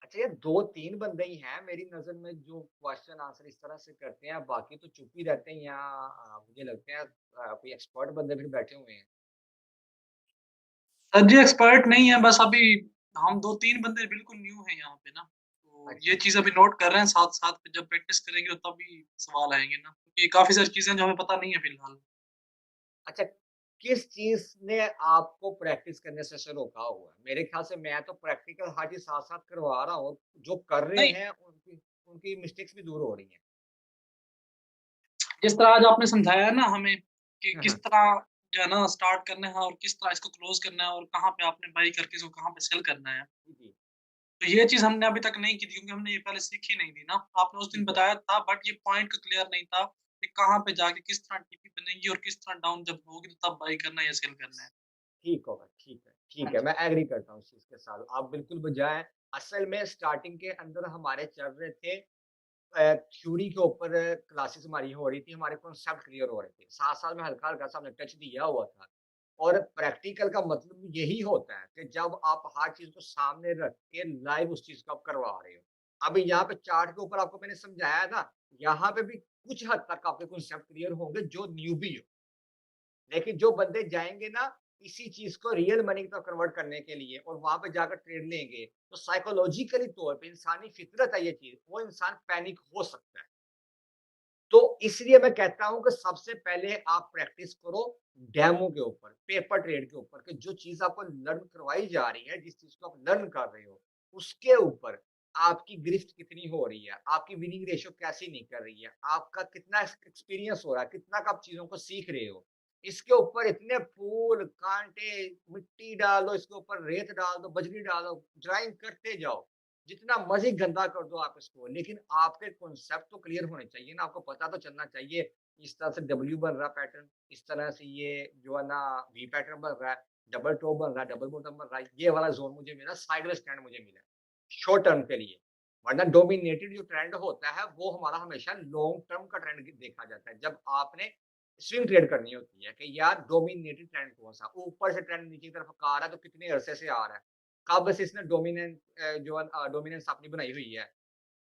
अच्छा, ये 2-3 बंदे ही हैं मेरी नज़र में जो क्वेश्चन आंसर इस तरह से करते हैं, बाकी तो चुप ही रहते हैं या मुझे लगता है कोई एक्सपर्ट बंदे फिर बैठे हुए हैं। सर जी एक्सपर्ट नहीं है, बस अभी हम 2-3 बंदे बिल्कुल न्यू हैं यहाँ पे ना, तो अच्छा, ये चीज़ अभी नोट कर रहे हैं साथ-साथ पे जब प्रैक्टिस करेंगे तो तभी सवाल आएँगे ना, क्योंकि काफ़ी सारी चीज़ें जो हमें पता नहीं है फिलहाल। अच्छा किस चीज़ ने आपको प्रैक्टिस करने से रोका हुआ है? मेरे ख़्याल से मैं तो प्रैक्टिकल हर चीज़ साथ-साथ करवा रहा हूँ, जो कर रहे नहीं, हैं उनकी उनकी मिस्टेक्स भी दूर हो रही हैं। जिस तरह आज आपने समझाया ना हमें कि हाँ, किस हाँ। तरह जो है ना स्टार्ट करना है और किस तरह इसको क्लोज़ करना है और कहाँ पे आपने बाय करके इसको कहाँ पे सेल करना है। जी, जी, तो ये चीज़ हमने अभी तक नहीं की थी क्योंकि हमने ये पहले सीखी नहीं थी ना। आपने उस दिन ठीक है। बताया था बट ये पॉइंट का क्लियर नहीं था कि कहाँ पे जाके किस तरह टीपी बनेगी और किस तरह डाउन जब होगी तो तब बाय करना है या सेल करना है। ठीक होगा, हाँ ठीक है, जी। मैं एग्री करता हूँ इस चीज़ के साथ। आप बिल्कुल बजाय असल में स्टार्टिंग के अंदर हमारे चल रहे थे थ्योरी के ऊपर क्लासेस हमारी हो रही थी, हमारे कॉन्सेप्ट क्लियर हो रहे थे। साथ-साथ में हल्का-हल्का सा हमने टच दिया हुआ था। और प्रैक्टिकल का मतलब यही होता है कि जब आप हर चीज़ को सामने रख के लाइव उस चीज़ को आप करवा रहे हो। अभी यहाँ पे चार्ट के ऊपर आपको मैंने समझाया ना, यहाँ पे भी कुछ हद तक आपके कॉन्सेप्ट क्लियर होंगे जो न्यूबी हो। लेकिन जो बंदे जाएँगे ना इसी चीज़ को रियल मनी की तरफ कन्वर्ट करने के लिए और वहाँ पे जाकर ट्रेड लेंगे, तो साइकोलॉजिकली तौर पे इंसानी फितरत है ये चीज़, वो इंसान पैनिक हो सकता है। तो इसलिए मैं कहता हूँ कि सबसे पहले आप प्रैक्टिस करो डेमो के ऊपर, पेपर ट्रेड के ऊपर कि जो चीज़ आपको लर्न करवाई जा रही है, जिस चीज़ को आप लर्न कर रहे हो, उसके ऊपर आपकी गिरफ्त कितनी हो रही है, आपकी विनिंग रेशियो कैसी निकल रही है, आपका कितना एक्सपीरियंस हो रहा है, कितना का आप चीज़ों को सीख रहे हो। इसके ऊपर इतने फूल, कांटे, मिट्टी डाल दो, इसके ऊपर रेत डाल दो, बजरी डाल दो, ड्राइंग करते जाओ। जितना मर्ज़ी गंदा कर दो आप इसको, लेकिन आपके कॉन्सेप्ट तो क्लियर होने चाहिए ना, आपको पता तो चलना चाहिए, इस तरह से डब्ल्यू बन रहा पैटर्न, इस तरह से ये जो है ना वी पैटर्न बन रहा है, डबल टॉप बन रहा है, डबल बॉटम बन रहा है, ये वाला ज़ोन मुझे मिला, साइडवेज स्टैंड मुझे मिला, शॉर्ट टर्म के लिए। वरना डोमिनेटेड जो ट्रेंड होता है, वो हमारा हमेशा लॉन्ग टर्म का ट्रेंड देखा जाता है। जब आपने स्विंग ट्रेड करनी होती है कि यार डोमिनेटेड ट्रेंड कौन-सा, ऊपर से ट्रेंड नीचे की तरफ आ रहा है, तो कितने अरसे से आ रहा है। कब से इसने डोमिनेंस अपनी बनाई हुई है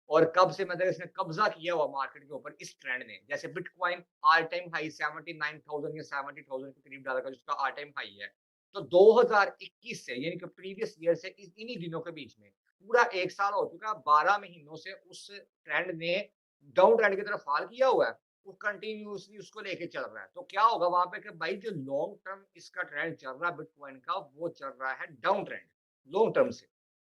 और कब से मतलब इसने कब्जा किया हुआ मार्केट के ऊपर इस ट्रेंड ने। जैसे बिटकॉइन ऑल टाइम हाई 79,000 या 70,000 के करीब डॉलर का जिसका ऑल टाइम हाई है। तो 2021 से यानी कि प्रीवियस ईयर से इन्हीं दिनों के बीच में पूरा 1 साल हो चुका है, 12 महीनों से उस ट्रेंड ने डाउन ट्रेंड की तरफ फॉल किया हुआ है। वो कंटिन्यूअसली उसको लेके चल रहा है। तो क्या होगा वहाँ पे कि भाई जो लॉन्ग टर्म इसका ट्रेंड चल रहा है बिटकॉइन का वो चल रहा है डाउन ट्रेंड, लॉन्ग टर्म से।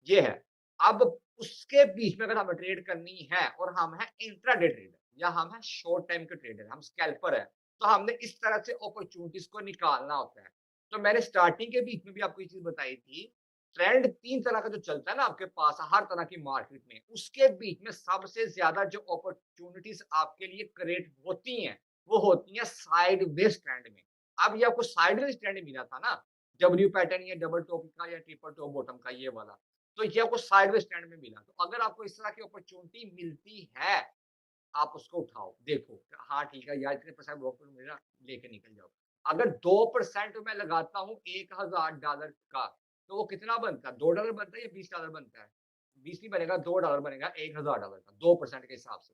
ये है। अब उसके बीच में अगर हमें ट्रेड करनी है और हम हैं इंट्राडे ट्रेडर या हम हैं शॉर्ट टाइम के ट्रेडर, हम स्कैल्पर हैं, तो हमने इस तरह से अपॉर्चुनिटीज को निकालना होता है। तो मैंने स्टार्टिंग के बीच में भी आपको ये चीज़ बताई थी, ट्रेंड 3 तरह का जो चलता है ना आपके पास हर तरह की मार्केट में, उसके बीच में सबसे ज़्यादा जो अपॉर्चुनिटीज आपके लिए क्रिएट होती हैं, वो होती हैं साइडवेज ट्रेंड में। अब ये आपको साइडवेज ट्रेंड मिला था ना, डब्ल्यू पैटर्न या डबल टॉप का या ट्रिपल टॉप बॉटम का ये वाला। तो ये आपको साइडवेज ट्रेंड में मिला। तो अगर आपको इस तरह की अपॉर्चुनिटी मिलती है, आप उसको उठाओ, देखो, हाँ ठीक है यार इतने परसेंट प्रॉफिट मिला, लेके निकल जाओ। अगर 2% मैं लगाता हूँ $1000 का, तो वो कितना बनता है? $2 बनता है या $20 बनता है? 20 नहीं बनेगा, $2 बनेगा $1000 का, 2% के हिसाब से।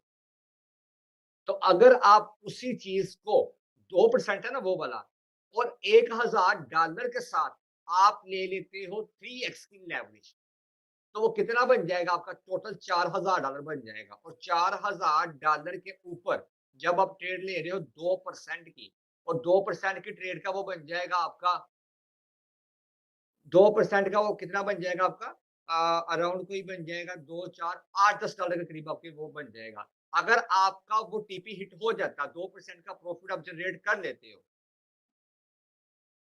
तो अगर आप उसी चीज़ को 2% है ना वो वाला और $1000 के साथ आप ले लेते हो 3x की लेवरेज, तो वो कितना बन जाएगा आपका टोटल $4000 बन जाएगा और $4000 के ऊपर जब आप ट्रेड ले रहे हो 2% की और 2% की ट्रेड का वो बन जाएगा आपका 2% का वो कितना बन जाएगा आपका अराउंड कोई बन जाएगा 2, 4, 8, $10 के करीब आपके वो बन जाएगा। अगर आपका वो टीपी हिट हो जाता, 2% का प्रॉफिट आप जनरेट कर लेते हो,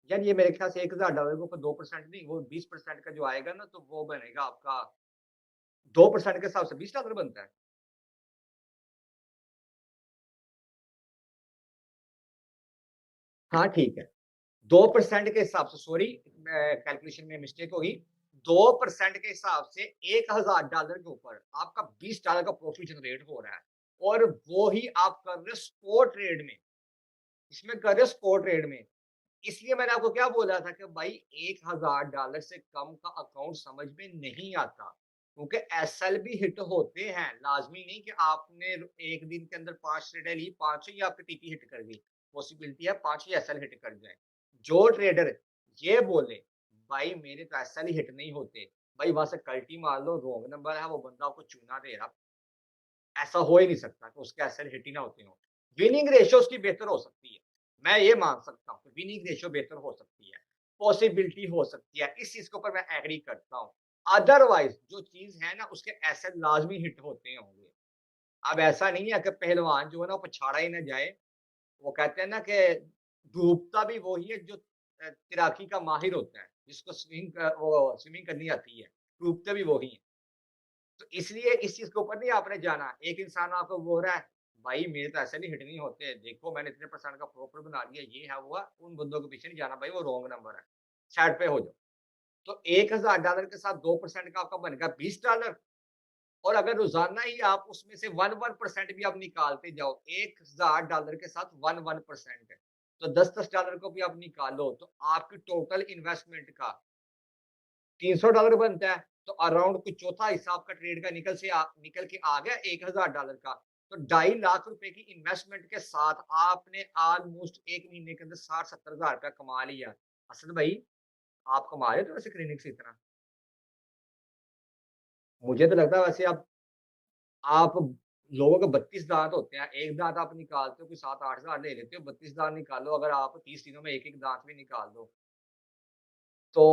यार ये मेरे ख्याल से $1000 के ऊपर 2% नहीं, वो 20% का जो आएगा ना, तो वो बनेगा आपका 2% के हिसाब से $20 बनता है। हाँ, ठीक है। 2% के हिसाब से सॉरी कैलकुलेशन में मिस्टेक होगी। 2% के हिसाब से $1000 के ऊपर आपका $20 का प्रॉफिट जनरेट हो रहा है और वो ही आप कर रहे हो स्पॉट ट्रेड में। इसमें कर रहे हो स्पॉट ट्रेड में। इसलिए मैंने आपको क्या बोला था कि भाई $1000 से कम का अकाउंट समझ में नहीं आता, क्योंकि एसएलबी हिट होते हैं। लाज़मी नहीं कि आपने 1 दिन के अंदर 5 ट्रेडें ली, 5 ही आपकी टीपी हिट कर गई। पॉसिबिलिटी है 5 ही एसएल हिट कर जाए। जो ट्रेडर ये बोले, भाई मेरे तो एसएल ही हिट नहीं होते, भाई वहाँ से कल्टी मार लो, रॉन्ग नंबर है, वो बंदा आपको चूना दे रहा। ऐसा हो ही नहीं सकता कि उसके एसएल हिट ही ना होते हों। विनिंग रेशियो उसकी बेहतर हो सकती है। मैं ये मान सकता हूँ कि विनिंग रेशियो बेहतर हो सकती है। पॉसिबिलिटी हो सकती है। इस चीज़ के ऊपर मैं एग्री करता हूँ। अदरवाइज़ जो चीज़ है ना उसके एसएल लाज़मी हिट होते होंगे। अब ऐसा नहीं है कि पहलवान जो है ना वो पछाड़ा ही ना जाए। वो कहते हैं ना कि डूबता भी वही है जो तैराकी का माहिर होता है, जिसको वो स्विमिंग करनी आती है। डूबते भी वही हैं। तो इसलिए इस चीज़ के ऊपर नहीं आपने जाना। एक इंसान आपको बोल रहा है, भाई मेरे तो ऐसे नहीं हिट नहीं होते, देखो मैंने इतने परसेंट का प्रॉफिट बना लिया, ये है, वो है, उन बंदों के पीछे नहीं जाना भाई वो रॉन्ग नंबर है, साइड पे हो जाओ। तो $1000 के साथ 2% का आपका बनेगा $20 और अगर रोज़ाना ही आप उसमें से 1% भी आप निकालते जाओ, $1000 के साथ 1% है, तो $10-10 को भी आप निकालो तो आपकी टोटल इन्वेस्टमेंट का $300 बनता है, तो अराउंड कुछ चौथा हिस्सा आपका ट्रेड का निकल के आ गया $1000 का। तो 2.5 लाख रुपए की इन्वेस्टमेंट के साथ आपने ऑलमोस्ट 1 महीने के अंदर 60-70 हज़ार रुपया कमा लिया। असद भाई, आप कमा रहे हो तो वैसे क्लिनिक से इतना? मुझे तो लगता है वैसे आप लोगों के 32 दाँत होते हैं, 1 दाँत आप निकालते हो कोई 7-8 हज़ार ले लेते हो, 32 दाँत निकालो, अगर आप 30 दिनों में 1-1 दाँत भी निकाल दो, तो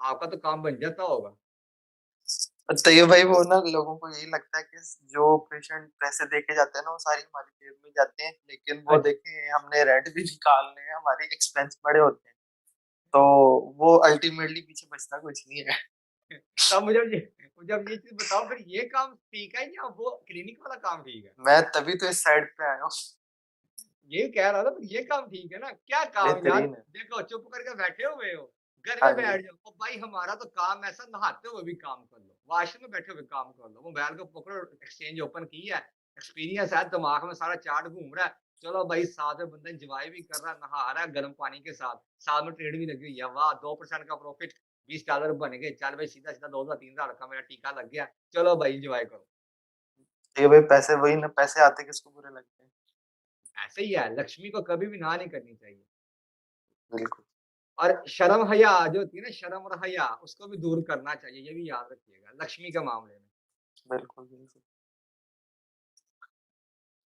आपका तो काम बन जाता होगा। तो ये भाई वो ना लोगों को यही लगता है कि जो पेशेंट पैसे दे के जाते हैं ना वो सारी हमारी जेब में जाते हैं, लेकिन वो अच्छा। देखें हमने रेंट भी निकालने हैं, हमारे एक्सपेंस बड़े होते हैं, तो वो अल्टीमेटली पीछे बचता कुछ नहीं है। तब मुझे ये चीज़ बताओ, फिर ये काम ठीक है या वो क्लिनिक वाला काम ठीक है? मैं तभी तो इस साइड पे आया हूँ। ये कह रहा था, फिर ये काम ठीक है ना? क्या काम यार? बेहतरीन है। देखो चुप करके बैठे हुए हो, घर हाँ में जी। बैठ जाओ। ओ भाई, हमारा तो काम ऐसा, नहाते हुए भी काम कर लो, वॉशरूम में बैठे हुए काम कर लो, मोबाइल को पकड़ो, एक्सचेंज ओपन किया है, एक्सपीरियंस है, दिमाग में सारा चार्ट घूम रहा है। चलो भाई, साथ में बंदा एन्जॉय भी कर रहा है, नहा रहा है गर्म पानी के साथ, साथ में ट्रेड भी लगी हुई है। वाह! 2% का प्रॉफिट, $20 बन गए। चल भाई, सीधा-सीधा 2000-3000 का मेरा टीका लग गया। चलो भाई, एन्जॉय करो। ये भाई पैसे वही ना, पैसे आते किसको बुरे लगते हैं। ऐसे ही है, लक्ष्मी को कभी भी ना नहीं करनी चाहिए। बिल्कुल। और शर्म हया जो होती है ना, शर्म और हया, उसको भी दूर करना चाहिए, ये भी याद रखिएगा लक्ष्मी के मामले में। बिल्कुल, बिल्कुल।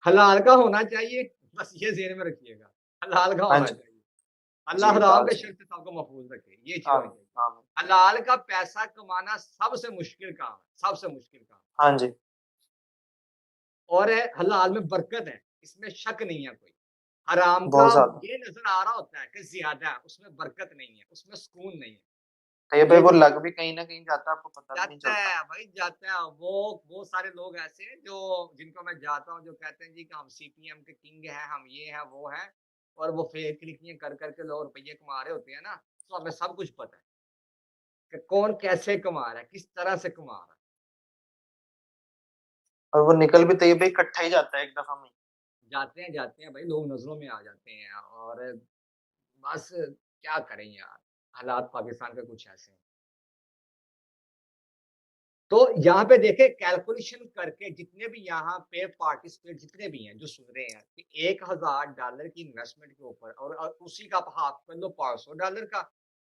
हलाल का होना चाहिए, बस ये ज़हन में रखिएगा, हलाल का हाँ होना जी। चाहिए। अल्लाह जी, हराम दाल के से। शर से सबको महफूज़ रखे, ये चीज़ होनी आमीन, चाहिए। आमीन। हलाल का पैसा कमाना सबसे मुश्किल काम है, सबसे मुश्किल काम। हाँ जी, और हलाल में बरकत है, इसमें शक नहीं है कोई। हराम का बहुत ज़्यादा। ये नज़र आ रहा होता है कि ज़्यादा है, उसमें बरकत नहीं है, उसमें सुकून नहीं है। तो ये भाई ये वो जो लग भी कहीं न कहीं जाता है, आपको पता भी नहीं जाता चलता। है भाई, जाता है। वो सारे लोग ऐसे हैं जो जिनको मैं जानता हूँ, जो कहते हैं जी कि हम सीपीएम के किंग हैं, हम ये हैं, वो हैं, और वो फेक क्लिकिंग कर के लोग रुपये कमा रहे होते हैं ना, तो हमें सब कुछ पता है कि कौन कैसे कमा रहा है, किस तरह से कमा रहा है। और वो निकल भी तो ये भाई इकट्ठा ही जाता है एक दफ़ा में। जाते हैं भाई, लोग नज़रों में आ जाते हैं, और बस क्या करें यार, हालात पाकिस्तान के कुछ ऐसे हैं। तो यहाँ पे देखें, कैलकुलेशन करके जितने भी यहाँ पे पार्टिसिपेट जितने भी हैं जो सुन रहे हैं कि $1000 की इन्वेस्टमेंट के ऊपर, और उसी का आप हाफ कर लो $500 का।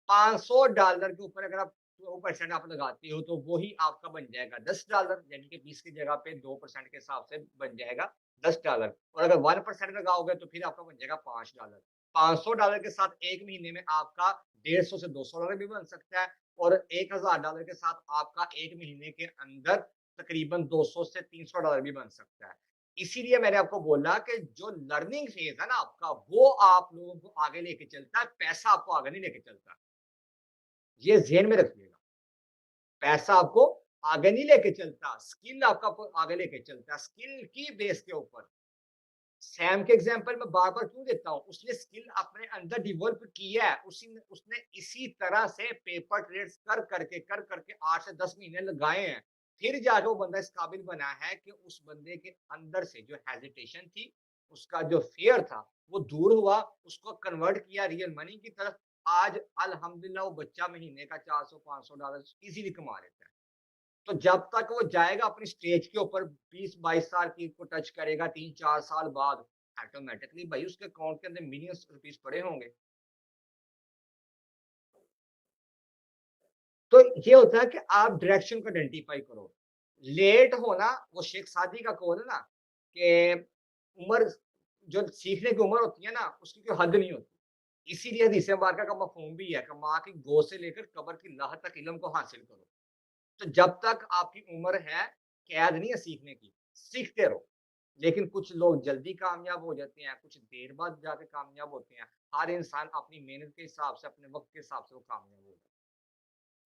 $500 के ऊपर अगर आप 2% आप लगाते हो तो वो ही आपका बन जाएगा $10, यानी कि 20 की जगह पे 2% के हिसाब से बन जाएगा $10। और अगर 1% लगाओगे तो फिर आपका बन जाएगा $5। $500 के साथ एक महीने में आपका 150 से $200 भी बन सकता है, और $1000 के साथ आपका एक महीने के अंदर तकरीबन 200 से $300 भी बन सकता है। इसीलिए मैंने आपको बोला कि जो लर्निंग फेज़ है ना आपका, वो आप लोगों को आगे लेके चलता है, पैसा आपको आगे नहीं लेके चलता। ये ज़हन में रखिएगा। पैसा आपको आगे नहीं लेके चलता, स्किल आपको आगे लेके चलता है, स्किल की बेस के ऊपर। सैम के एग्जांपल मैं बार-बार क्यों देता हूँ? उसने स्किल अपने अंदर डेवलप किया है। उसने इसी तरह से पेपर ट्रेड्स कर करके 8 से 10 महीने लगाए हैं। फिर जाके वो बंदा इस काबिल बना है कि उस बंदे के अंदर से जो हेजिटेशन थी, उसका जो फ़ियर था, वो दूर हुआ, उसको कन्वर्ट किया रियल मनी की तरफ। आज अल्हम्दुलिल्लाह वो बच्चा महीने का $400-500 ईज़िली कमा लेता है। तो जब तक वो जाएगा अपनी स्टेज के ऊपर, 20-22 साल की को टच करेगा, 3-4 साल बाद ऑटोमेटिकली भाई उसके अकाउंट के अंदर मिलियंस रुपीस पड़े होंगे। तो ये होता है कि आप डायरेक्शन को आइडेंटिफाई करो। लेट होना, वो शेख सादी का कौल है ना कि उम्र, जो सीखने की उम्र होती है ना, उसकी कोई हद नहीं होती। इसीलिए हदीस मुबारका का मफ़हूम भी है कि माँ की गोद से लेकर कब्र की लहद तक इल्म को हासिल करो। तो जब तक आपकी उम्र है, कैद नहीं है सीखने की, सीखते रहो। लेकिन कुछ लोग जल्दी कामयाब हो जाते हैं, कुछ देर बाद जाके कामयाब होते हैं। हर इंसान अपनी मेहनत के हिसाब से, अपने वक़्त के हिसाब से वो कामयाब होगा।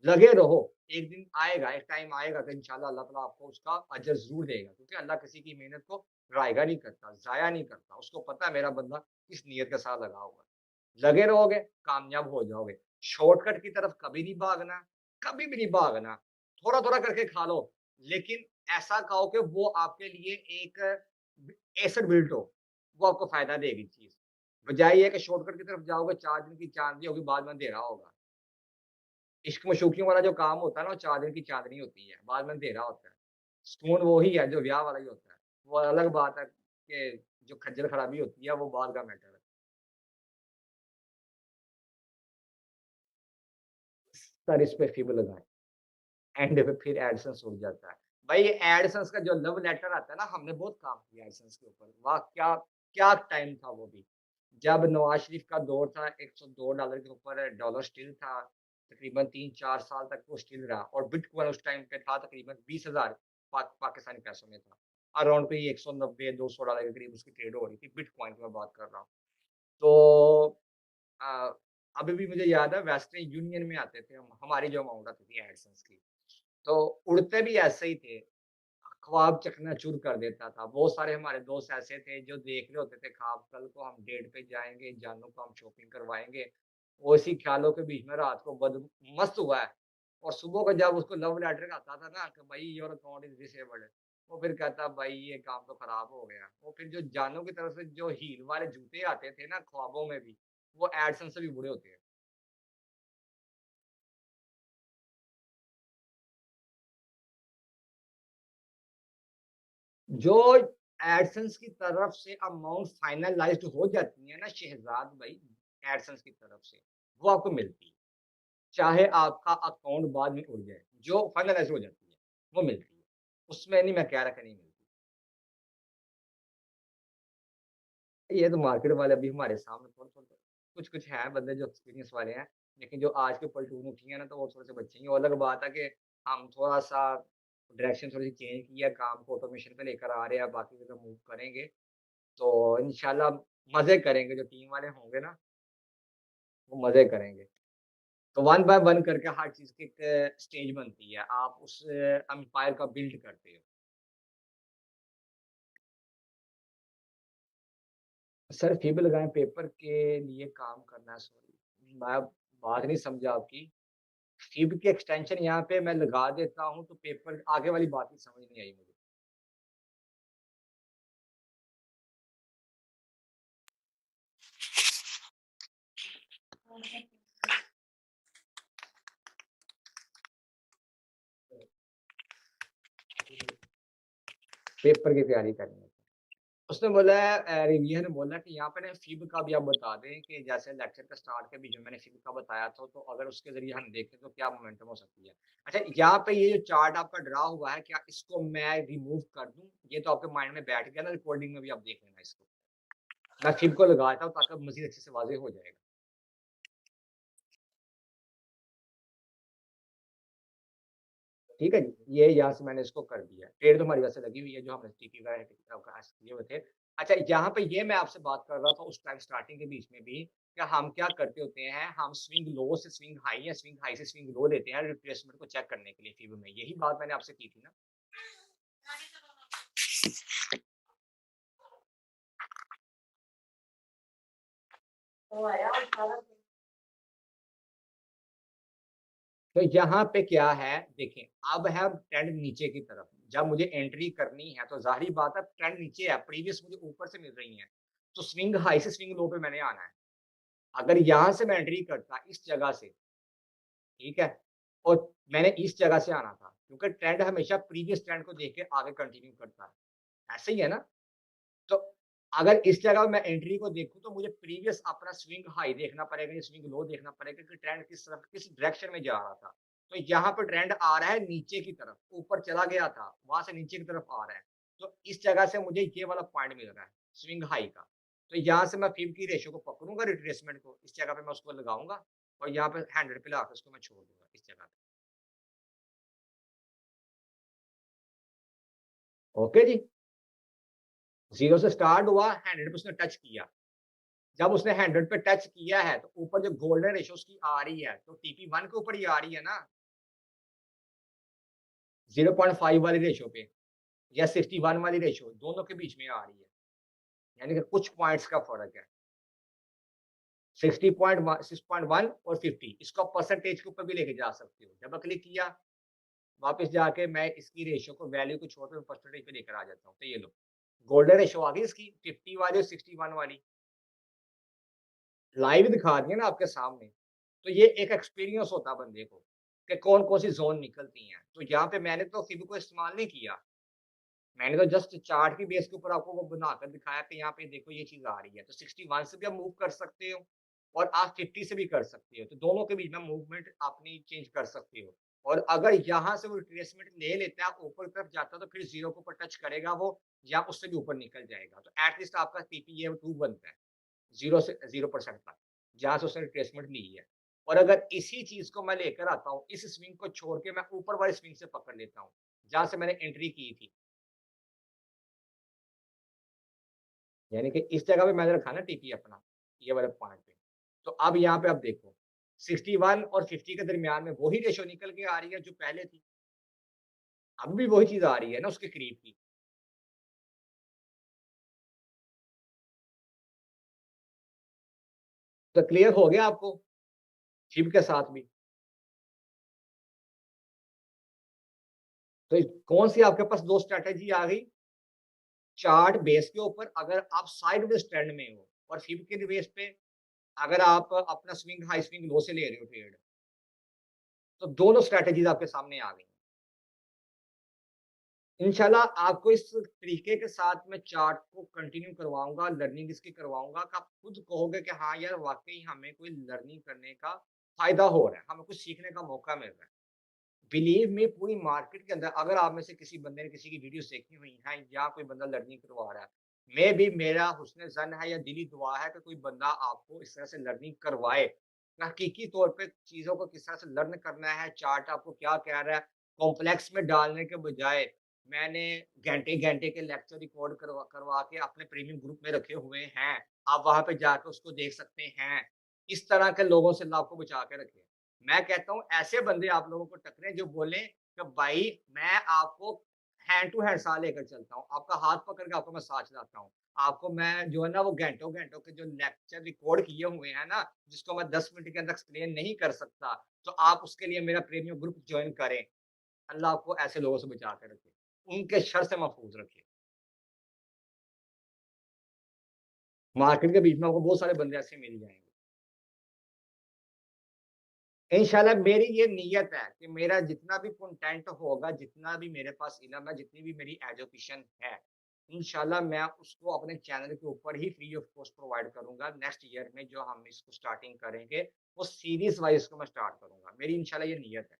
लगे रहो, एक दिन आएगा, एक टाइम आएगा कि इंशाअल्लाह अल्लाह ताला आपको उसका अजर ज़रूर देगा, क्योंकि अल्लाह किसी की मेहनत को ज़ाया नहीं करता, ज़ाया नहीं करता। उसको पता है मेरा बंदा किस नीयत के साथ लगा हुआ है। लगे रहोगे, कामयाब हो जाओगे। शॉर्टकट की तरफ कभी नहीं भागना, कभी भी नहीं भागना। थोड़ा-थोड़ा करके खा लो, लेकिन ऐसा खाओ कि वो आपके लिए एक एसेट बिल्ड हो, वो आपको फ़ायदा देगी चीज़। बजाय ये कि शॉर्टकट की तरफ जाओगे, 4 दिन की चाँदनी होगी, बाद में अंधेरा होगा। इश्क-मशूक़ियों वाला जो काम होता है ना, वो 4 दिन की चाँदनी होती है, बाद में अंधेरा होता है। सुकून वो ही है जो ब्याह वाला ही होता है। वो अलग बात है कि जो खज्जल-खराबी होती है, वो बाद का मैटर है। सर इस पे फ़िब लगाएँ, एंड पे फिर एडसेंस उड़ जाता है। भाई ये एडसेंस का जो लव लेटर आता है ना, हमने बहुत काम किया एडसेंस के ऊपर। वाह! क्या क्या टाइम था वो भी। जब नवाज़ शरीफ का दौर था, $102 के ऊपर डॉलर स्टिल था, तकरीबन 3-4 साल तक वो स्टिल रहा और बिटकॉइन उस टाइम पे था तकरीबन 20,000 पाकिस्तानी पैसों में था। अराउंड कोई $190-200 के करीब उसकी ट्रेड हो रही थी, बिटकॉइन की मैं बात कर रहा हूँ। तो अ, अभी भी मुझे याद है वेस्टर्न यूनियन में आते थे हम, हमारी जो अमाउंट आती थी एडसेंस की। तो उड़ते भी ऐसे ही थे, ख्वाब चकनाचूर कर देता था। बहुत सारे हमारे दोस्त ऐसे थे जो देख रहे होते थे ख्वाब, कल को हम डेट पे जाएँगे, जानू को हम शॉपिंग करवाएँगे। वो इसी ख्यालों के बीच में रात को बद मस्त हुआ है और सुबह को जब उसको लव लेटर आता था ना कि भाई योर अकाउंट इज़ डिसेबल्ड, वो फिर कहता भाई ये काम तो खराब हो गया। वो फिर जो जानू की तरफ से जो हील वाले जूते आते थे ना ख्वाबों में भी, वो एडसन से भी बुरे होते हैं। जो एडसेंस की तरफ से अमाउंट फाइनलाइज़्ड हो जाती है ना शहज़ाद भाई, एडसेंस की तरफ से, वो आपको मिलती है। चाहे आपका अकाउंट बाद में उड़ जाए, जो फाइनलाइज़्ड हो जाती है, वो मिलती है। उसमें नहीं मैं कह रहा कि नहीं मिलती। ये तो मार्केट वाले अभी हमारे सामने थोड़ा-थोड़ा कुछ-कुछ हैं बंदे जो एक्सपीरियंस वाले हैं, लेकिन जो आज के पलटून उठी हैं ना, तो वो थोड़े-से बच्चे ही हैं। वो अलग बात है कि हम थोड़ा-सा डायरेक्शन थोड़ी-सी चेंज की है, काम को ऑटोमेशन पे लेकर आ रहे हैं, बाकी जगह मूव करेंगे। तो इंशाल्लाह मज़े करेंगे, जो टीम वाले होंगे ना, वो मज़े करेंगे। तो वन बाय वन करके हर चीज़ की एक स्टेज बनती है, आप उस एम्पायर का बिल्ड करते हो। सर फ़िब लगाएँ पेपर के लिए काम करना है सॉरी, मैं बात नहीं समझा आपकी। फ़िब की एक्सटेंशन यहाँ पे मैं लगा देता हूँ, तो पेपर आगे वाली बात ही समझ नहीं आई मुझे। पेपर की तैयारी करनी है। उसने बोला रिव्यूअर ने बोला कि यहाँ पे ना फ़िब का भी आप बता दें कि जैसे लेक्चर के स्टार्ट के बीच में मैंने फ़िब का बताया था, तो अगर उसके ज़रिए हम देखें तो क्या मोमेंटम हो सकती है। अच्छा यहाँ पे ये जो चार्ट आपका ड्रा हुआ है, क्या इसको मैं रिमूव कर दूँ? ये तो आपके माइंड में बैठ गया ना, रिकॉर्डिंग में भी आप देख लेना इसको। मैं फ़िब को लगाता हूँ ताकि मज़ीद अच्छे से वाज़ेह हो जाएगा। ठीक है जी? ये यहाँ से मैंने इसको कर दिया। पेड़ तो हमारी वैसे लगी हुई है जो हमने टीपी वगैरह कास्ट किए हुए थे। अच्छा यहाँ पे ये मैं आपसे बात कर रहा था उस टाइम स्टार्टिंग के बीच में भी, कि हम क्या करते होते हैं, हम स्विंग लो से स्विंग हाई या स्विंग हाई से स्विंग लो लेते हैं रिट्रेसमेंट को चेक करने के लिए फीवर में। यही बात मैंने आपसे की थी ना? तो यहाँ पे क्या है, देखें, अब है ट्रेंड नीचे की तरफ। जब मुझे एंट्री करनी है, तो ज़ाहिर-सी बात है ट्रेंड नीचे है, प्रीवियस मुझे ऊपर से मिल रही हैं। तो स्विंग हाई से स्विंग लो पे मैंने आना है। अगर यहाँ से मैं एंट्री करता इस जगह से, ठीक है? और मैंने इस जगह से आना था, क्योंकि ट्रेंड हमेशा प्रीवियस ट्रेंड को देख के आगे कंटिन्यू करता है। ऐसे ही है ना? तो अगर इस जगह मैं एंट्री को देखूँ तो मुझे प्रीवियस अपना स्विंग हाई देखना पड़ेगा या स्विंग लो देखना पड़ेगा कि ट्रेंड किस तरफ किस डायरेक्शन में जा रहा था। तो यहाँ पर ट्रेंड आ रहा है नीचे की तरफ, ऊपर चला गया था, वहाँ से नीचे की तरफ आ रहा है। तो इस जगह से मुझे ये वाला पॉइंट मिल रहा है, स्विंग हाई का। तो यहाँ से मैं फ़िब की रेशियो को पकड़ूँगा रिट्रेसमेंट को, इस जगह पे मैं उसको लगाऊँगा और यहाँ पे 100 पे लाके उसको मैं छोड़ दूँगा इस जगह पे। ओके जी? 0 से स्टार्ट हुआ, 100 पे उसने टच किया। जब उसने 100 पे टच किया है, तो ऊपर जो गोल्डन रेशियो उसकी आ रही है, तो टीपी 1 के ऊपर ही आ रही है ना, 0.5 वाली रेशियो पे या 61 वाली रेशियो, दोनों के बीच में आ रही है। यानी कि कुछ पॉइंट्स का फ़र्क है। 60.1 6.1 और 50 इसको आप परसेंटेज के ऊपर भी लेके जा सकते हो। डबल क्लिक किया, वापस जाके मैं इसकी रेशियो को वैल्यू को छोड़ के परसेंटेज पे लेकर आ जाता हूँ। तो ये लो, गोल्डन रेशियो आ गई इसकी 50 वाली और 61 वाली। लाइव दिखा दिया ना आपके सामने, तो ये एक एक्सपीरियंस होता है बंदे को, कि कौन-कौन सी ज़ोन निकलती हैं। तो यहाँ पे मैंने तो फिब को इस्तेमाल नहीं किया, मैंने तो जस्ट चार्ट की बेस के ऊपर आपको वो बनाकर दिखाया कि यहाँ पे देखो ये चीज़ आ रही है। तो 61 से भी आप मूव कर सकते हो और आप 50 से भी कर सकते हो। तो दोनों के बीच में मूवमेंट अपनी चेंज कर सकते हो। और अगर यहाँ से वो रिट्रेसमेंट ले लेता है, ऊपर की तरफ जाता है तो फिर 0 के ऊपर टच करेगा वो या उससे भी ऊपर निकल जाएगा। तो एट लीस्ट आपका पीपीए 2 बनता है, 0 से 0% तक, जहाँ से उसने रिट्रेसमेंट ली है। और अगर इसी चीज़ को मैं लेकर आता हूँ, इस स्विंग को छोड़ के मैं ऊपर वाले स्विंग से पकड़ लेता हूँ, जहाँ से मैंने एंट्री की थी। यानी कि इस जगह पे मैंने रखा ना टीपी अपना, ये वाले पॉइंट पे। तो अब यहाँ पे आप देखो, 61 और 50 के दरमियान में वही रेशो निकल के आ रही है जो पहले थी। अब भी वही चीज़ आ रही है ना उसके करीब की। तो क्लियर हो गया आपको? फिब के साथ भी। तो कौन-सी आपके पास 2 स्ट्रैटेजी आ गई? चार्ट बेस के ऊपर अगर आप साइडवेज़ ट्रेंड में हो और फिब के बेस पे अगर आप अपना स्विंग हाई स्विंग लो से ले रहे हो ट्रेड, तो दोनों स्ट्रैटेजीज़ आपके सामने आ गई। इंशाल्लाह आपको इस तरीके के साथ मैं चार्ट को कंटिन्यू करवाऊँगा, लर्निंग इसकी करवाऊँगा कि आप खुद कहोगे कि हाँ यार, वाक़ई हमें कोई लर्निंग करने का फ़ायदा हो रहा है, हमें कुछ सीखने का मौका मिल रहा है। बिलीव मी, पूरी मार्केट के अंदर अगर आप में से किसी बंदे ने किसी की वीडियोज़ देखी हुई हैं या कोई बंदा लर्निंग करवा रहा है, मैं भी, मेरा हुस्न ज़न है या दिली दुआ है कि कोई बंदा आपको इस तरह से लर्निंग करवाए। हकीकी तौर पे चीज़ों को किस तरह से लर्न करना है, चार्ट आपको क्या कह रहा है, कॉम्प्लेक्स में डालने के बजाय मैंने घंटे-घंटे के लेक्चर रिकॉर्ड करवा करवा के अपने प्रीमियम ग्रुप में रखे हुए हैं। आप वहाँ पे जाके उसको देख सकते हैं। इस तरह के लोगों से अल्लाह आपको बचा के रखे। मैं कहता हूँ ऐसे बंदे आप लोगों को टकरे जो बोलें कि भाई मैं आपको हैंड टू हैंड साथ लेकर चलता हूँ। आपका हाथ पकड़ के आपको मैं साथ चलाता हूँ। आपको मैं जो है ना वो घंटों-घंटों के जो लेक्चर रिकॉर्ड किए हुए हैं ना, जिसको मैं 10 मिनट के अंदर एक्सप्लेन नहीं कर सकता, तो आप उसके लिए मेरा प्रीमियम ग्रुप जॉइन करें। अल्लाह आपको ऐसे लोगों से बचा के रखे, उनके शर से महफूज़ रखे। मार्केट के बीच में आपको बहुत सारे बंदे ऐसे मिल जाएँगे। इंशाल्लाह मेरी ये नीयत है कि मेरा जितना भी कंटेंट होगा, जितना भी मेरे पास इल्म है, जितनी भी मेरी एजुकेशन है, इंशाल्लाह मैं उसको अपने चैनल के ऊपर ही फ्री ऑफ कॉस्ट प्रोवाइड करूँगा। नेक्स्ट ईयर में जो हम इसको स्टार्टिंग करेंगे, वो सीरीज़ वाइज़ इसको मैं स्टार्ट करूँगा। मेरी इंशाल्लाह ये नीयत है।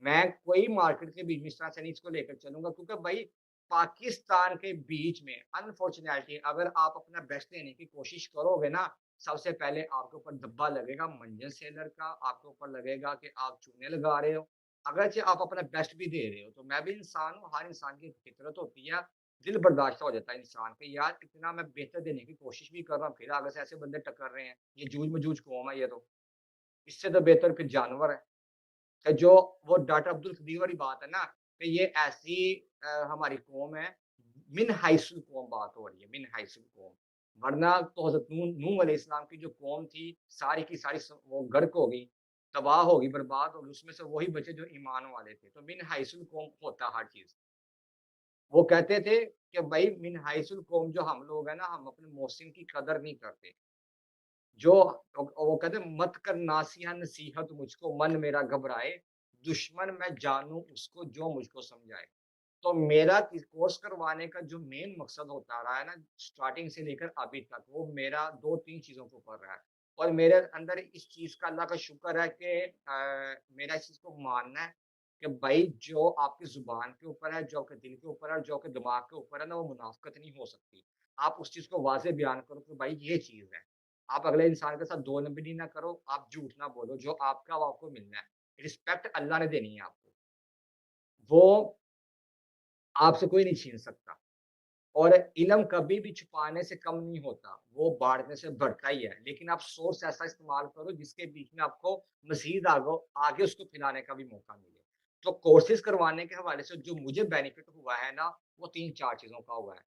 मैं कोई मार्केट के बीच में इस तरह से नहीं इसको लेकर चलूँगा, क्योंकि भाई पाकिस्तान के बीच में अनफॉर्चुनेटली अगर आप अपना बेस्ट देने की कोशिश करोगे ना, सबसे पहले आपके ऊपर धब्बा लगेगा मंजन सेलर का, आपके ऊपर लगेगा कि आप चूने लगा रहे हो। अगरचे आप अपना बेस्ट भी दे रहे हो, तो मैं भी इंसान हूँ, हर इंसान की फितरत होती है, दिल बर्दाश्त हो जाता है इंसान का, यार इतना मैं बेहतर देने की कोशिश भी कर रहा हूँ, फिर आगे से ऐसे बंदे टक्कर रहे हैं, ये जूझ-मजूझ कौम है ये तो। इससे तो बेहतर फिर जानवर है। कि जो वो डॉक्टर अब्दुल कदीर वाली बात है ना, कि ये ऐसी हमारी कौम है, मिन हैसुल कौम बात हो रही है, मिन हैसुल कौम। वरना तो हज़रत नूह अलैहिस्सलाम की जो कौम थी, सारी की सारी वो गर्क हो गई, तबाह हो गई, बर्बाद हो गई, उसमें से वही बचे जो ईमान वाले थे। तो मिन हैसुल कौम होता हर चीज़। वो कहते थे कि भई मिन हैसुल कौम जो हम लोग हैं ना, हम अपने मोहसिन की कदर नहीं करते। जो वो कहते हैं मत कर नासिहा नसीहत मुझको मन मेरा घबराए, दुश्मन मैं जानूँ उसको जो मुझको समझाए। तो मेरा इस कोर्स करवाने का जो मेन मकसद होता रहा है ना, स्टार्टिंग से लेकर अभी तक, वो मेरा 2-3 चीज़ों के ऊपर रहा है। और मेरे अंदर इस चीज़ का अल्लाह का शुक्र है कि मेरा इस चीज़ को मानना है कि भाई जो आपकी ज़ुबान के ऊपर है, जो आपके दिल के ऊपर है, जो आपके दिमाग के ऊपर है ना, वो मुनाफ़िक़त नहीं हो सकती। आप उस चीज़ को वाज़ेह बयान करो कि भाई ये चीज़ है। आप अगले इंसान के साथ दो नंबरी ना करो, आप झूठ ना बोलो, जो आपका वो आपको मिलना है। रिस्पेक्ट अल्लाह ने देनी है आपको। वो आपसे कोई नहीं छीन सकता। और इल्म कभी भी छुपाने से कम नहीं होता, वो बाँटने से बढ़ता ही है। लेकिन आप सोर्स ऐसा इस्तेमाल करो जिसके बीच में आपको मज़ीद आगे उसको फैलाने का भी मौका मिले। तो कोर्सेज़ करवाने के हवाले से जो मुझे बेनिफिट हुआ है ना, वो 3-4 चीज़ों का हुआ है।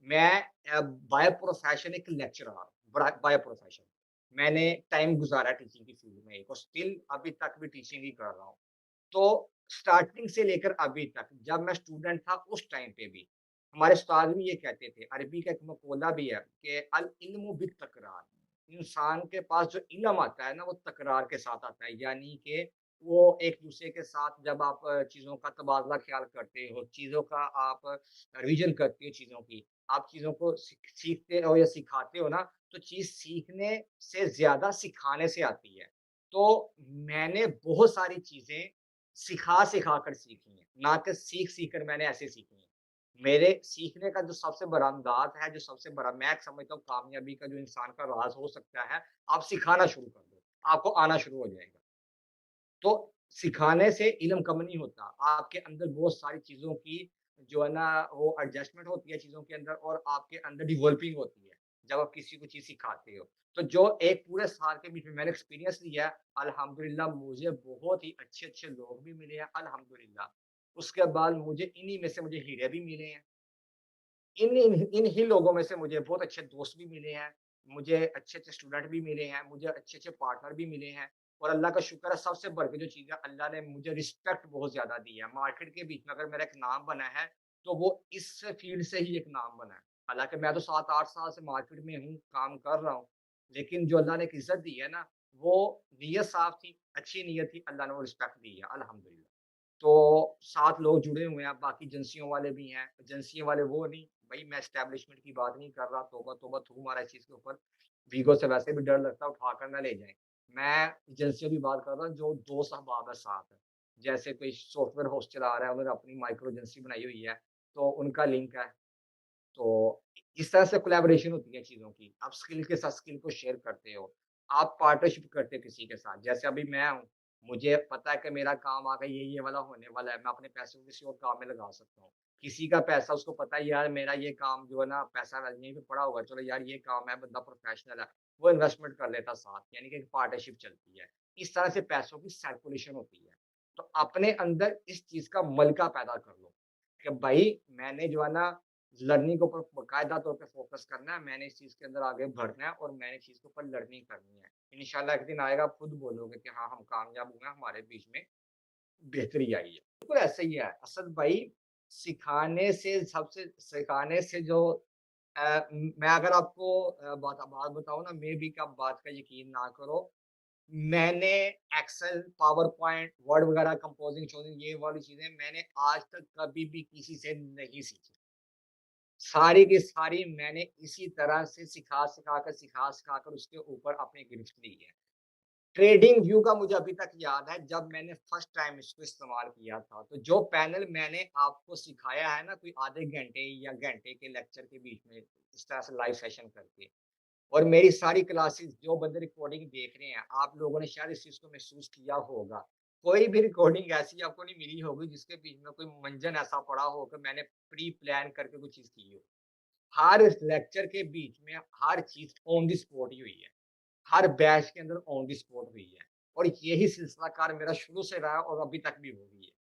मैं बाय प्रोफ़ेशन एक लेक्चरर हूँ, बाय प्रोफ़ेशन। मैंने टाइम गुज़ारा है टीचिंग की फ़ील्ड में और स्टिल अभी तक भी टीचिंग ही कर रहा हूँ। तो स्टार्टिंग से लेकर अभी तक जब मैं स्टूडेंट था उस टाइम पे भी हमारे उस्ताद भी ये कहते थे, अरबी का एक मकौला भी है कि अल इल्मु बित तकरार, इंसान के पास जो इल्म आता है ना वो तकरार के साथ आता है, यानी कि वो एक दूसरे के साथ जब आप चीज़ों का तबादला ख्याल करते हो, चीज़ों का आप रिवीजन करते हो चीज़ों की, आप चीज़ों को सीखते हो या सिखाते हो ना, तो चीज़ सीखने से ज़्यादा सिखाने से आती है। तो मैंने बहुत सारी चीज़ें सिखा-सिखा कर सीखी हैं, ना कि सीख-सीख कर मैंने ऐसे सीखी हैं। मेरे सीखने का जो सबसे बड़ा अंदाज़ है, जो सबसे बड़ा मैं समझता हूँ कामयाबी का जो इंसान का राज़ हो सकता है, आप सिखाना शुरू कर दो, आपको आना शुरू हो जाएगा। तो सिखाने से इल्म कम नहीं होता, आपके अंदर बहुत सारी चीज़ों की जो है ना वो एडजस्टमेंट होती है चीज़ों के अंदर और आपके अंदर डेवलपिंग होती है, जब आप किसी को चीज़ सिखाते हो। तो जो एक पूरे साल के बीच में मैंने एक्सपीरियंस लिया है, अल्हम्दुलिल्लाह मुझे बहुत ही अच्छे-अच्छे लोग भी मिले हैं, अल्हम्दुलिल्लाह। उसके बाद मुझे इन्हीं में से मुझे हीरे भी मिले हैं। इन ही लोगों में से मुझे बहुत अच्छे दोस्त भी मिले हैं, मुझे अच्छे-अच्छे स्टूडेंट भी मिले हैं, मुझे अच्छे-अच्छे पार्टनर भी मिले हैं और अल्लाह का शुक्र है सबसे बढ़ के जो चीज़ है अल्लाह ने मुझे रिस्पेक्ट बहुत ज़्यादा दी है। मार्केट के बीच में अगर मेरा एक नाम बना है, तो वो इस फील्ड से ही एक नाम बना है। हालाँकि मैं तो 7-8 साल से मार्केट में हूँ, काम कर रहा हूँ, लेकिन जो अल्लाह ने एक इज़्ज़त दी है ना, वो नीयत साफ़ थी, अच्छी नीयत थी, अल्लाह ने वो रिस्पेक्ट दी है, अल्हम्दुलिल्लाह। तो 7 लोग जुड़े हुए हैं, बाकी एजेंसियों वाले भी हैं। एजेंसियों वाले वो नहीं, भई मैं एस्टेब्लिशमेंट की बात नहीं कर रहा, तौबा तौबा थू मारा इस चीज़ के ऊपर। वीगो से वैसे भी डर लगता है उठाकर ना ले जाएँ। मैं एजेंसियों की बात कर रहा हूँ जो दोस्त अहबाब है साथ। जैसे कोई सॉफ्टवेयर हाउस चला रहा है, उन्होंने अपनी माइक्रो एजेंसी बनाई हुई है, तो उनका लिंक है। तो इस तरह से कोलैबोरेशन होती है चीज़ों की। आप स्किल के साथ स्किल को शेयर करते हो। आप पार्टनरशिप करते हो किसी के साथ। जैसे अभी मैं हूँ, मुझे पता है कि मेरा काम आगे ये वाला होने वाला है। मैं अपने पैसे को किसी और काम में लगा सकता हूँ। किसी का पैसा उसको पता है यार मेरा ये काम जो है ना पैसा यहीं पे पड़ा हुआ है। चलो यार ये काम है, बंदा प्रोफेशनल है। वो इन्वेस्टमेंट कर लेता साथ, यानी कि एक पार्टनरशिप चलती है। इस तरह से पैसों की सर्कुलेशन होती है। तो अपने अंदर इस चीज़ का मलका पैदा कर लो, कि भाई मैंने जो है ना लर्निंग के ऊपर बाकायदा तौर पे फ़ोकस करना है, मैंने इस चीज़ के अंदर आगे बढ़ना है और मैंने इस चीज़ के ऊपर लर्निंग करनी है। इंशाल्लाह एक दिन आएगा, आप खुद बोलोगे कि हाँ, हम कामयाब हुए हैं, हमारे बीच में बेहतरी आई है। बिल्कुल ऐसा ही है। असद भाई सिखाने से जो मैं अगर आपको बात बताऊँ ना, मे बी कि आप बात का यकीन ना करो, मैंने एक्सेल, पावर पॉइंट, वर्ड वगैरह कंपोज़िंग शोज़िंग ये वाली चीज़ें मैंने आज तक कभी भी किसी से नहीं सीखी। सारी की सारी मैंने इसी तरह से सिखा-सिखा कर उसके ऊपर अपनी गिरफ्त ली है। ट्रेडिंग व्यू का मुझे अभी तक याद है जब मैंने फर्स्ट टाइम इसको इस्तेमाल किया था, तो जो पैनल मैंने आपको सिखाया है ना कोई आधे घंटे या घंटे के लेक्चर के बीच में, इस तरह से लाइव सेशन करके और मेरी सारी क्लासेस जो बंदे रिकॉर्डिंग देख रहे हैं, आप लोगों ने शायद इस चीज़ को महसूस किया होगा। कोई भी रिकॉर्डिंग ऐसी आपको नहीं मिली होगी जिसके बीच में कोई मंजन ऐसा पड़ा हो कि मैंने प्री प्लान करके कोई चीज़ की हो। हर लेक्चर के बीच में हर चीज़ ऑन द स्पॉट ही हुई है। हर बैच के अंदर ऑन द स्पॉट हुई है और यही सिलसिला कार मेरा शुरू से रहा है और अभी तक भी हो रही है।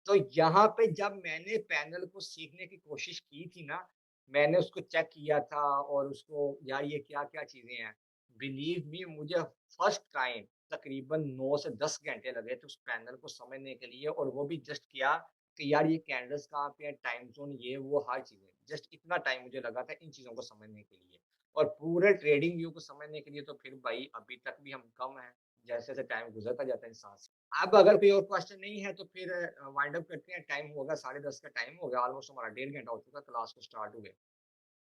तो यहाँ पे जब मैंने पैनल को सीखने की कोशिश की थी ना, मैंने उसको चेक किया था और उसको यार ये क्या-क्या चीज़ें हैं। बिलीव मी मुझे फर्स्ट टाइम तकरीबन 9 से 10 घंटे लगे थे उस पैनल को समझने के लिए और वो भी जस्ट क्या कि यार ये कैंडल्स कहाँ पे हैं, टाइम ज़ोन ये वो हर चीज़ें। जस्ट इतना टाइम मुझे लगा था इन चीज़ों को समझने के लिए और पूरे ट्रेडिंग व्यू को समझने के लिए तो फिर भाई अभी तक भी हम कम हैं, जैसे-जैसे टाइम गुज़रता जाता है इंसान से। अब अगर कोई और क्वेश्चन नहीं है तो फिर वाइंड अप करते हैं। टाइम हो गया 10:30 का टाइम हो गया, ऑलमोस्ट हमारा 1.5 घंटा हो चुका है क्लास को स्टार्ट हुए।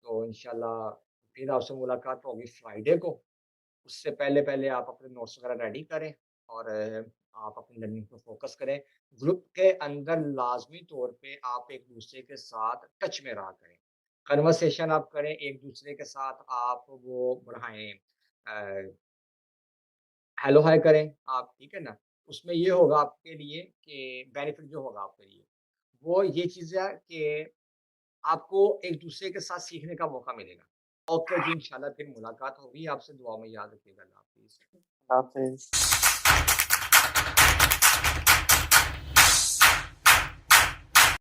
तो इंशाल्लाह फिर आपसे मुलाकात होगी फ्राइडे को। उससे पहले-पहले आप अपने नोट्स वगैरह रेडी करें और आप अपनी लर्निंग पे फ़ोकस करें। ग्रुप के अंदर लाज़मी तौर पे आप एक-दूसरे के साथ टच में रहा करें। कन्वर्सेशन आप करें, एक-दूसरे के साथ आप वो बढ़ाएँ हेलो हाय करें आप, ठीक है ना? उसमें ये होगा आपके लिए कि बेनिफिट जो होगा आपके लिए, वो ये चीज़ है कि आपको एक-दूसरे के साथ सीखने का मौका मिलेगा। ओके जी, इंशाल्लाह फिर मुलाकात होगी, आपसे दुआ में याद रखिएगा। अल्लाह हाफ़िज़। हाफ़िज़।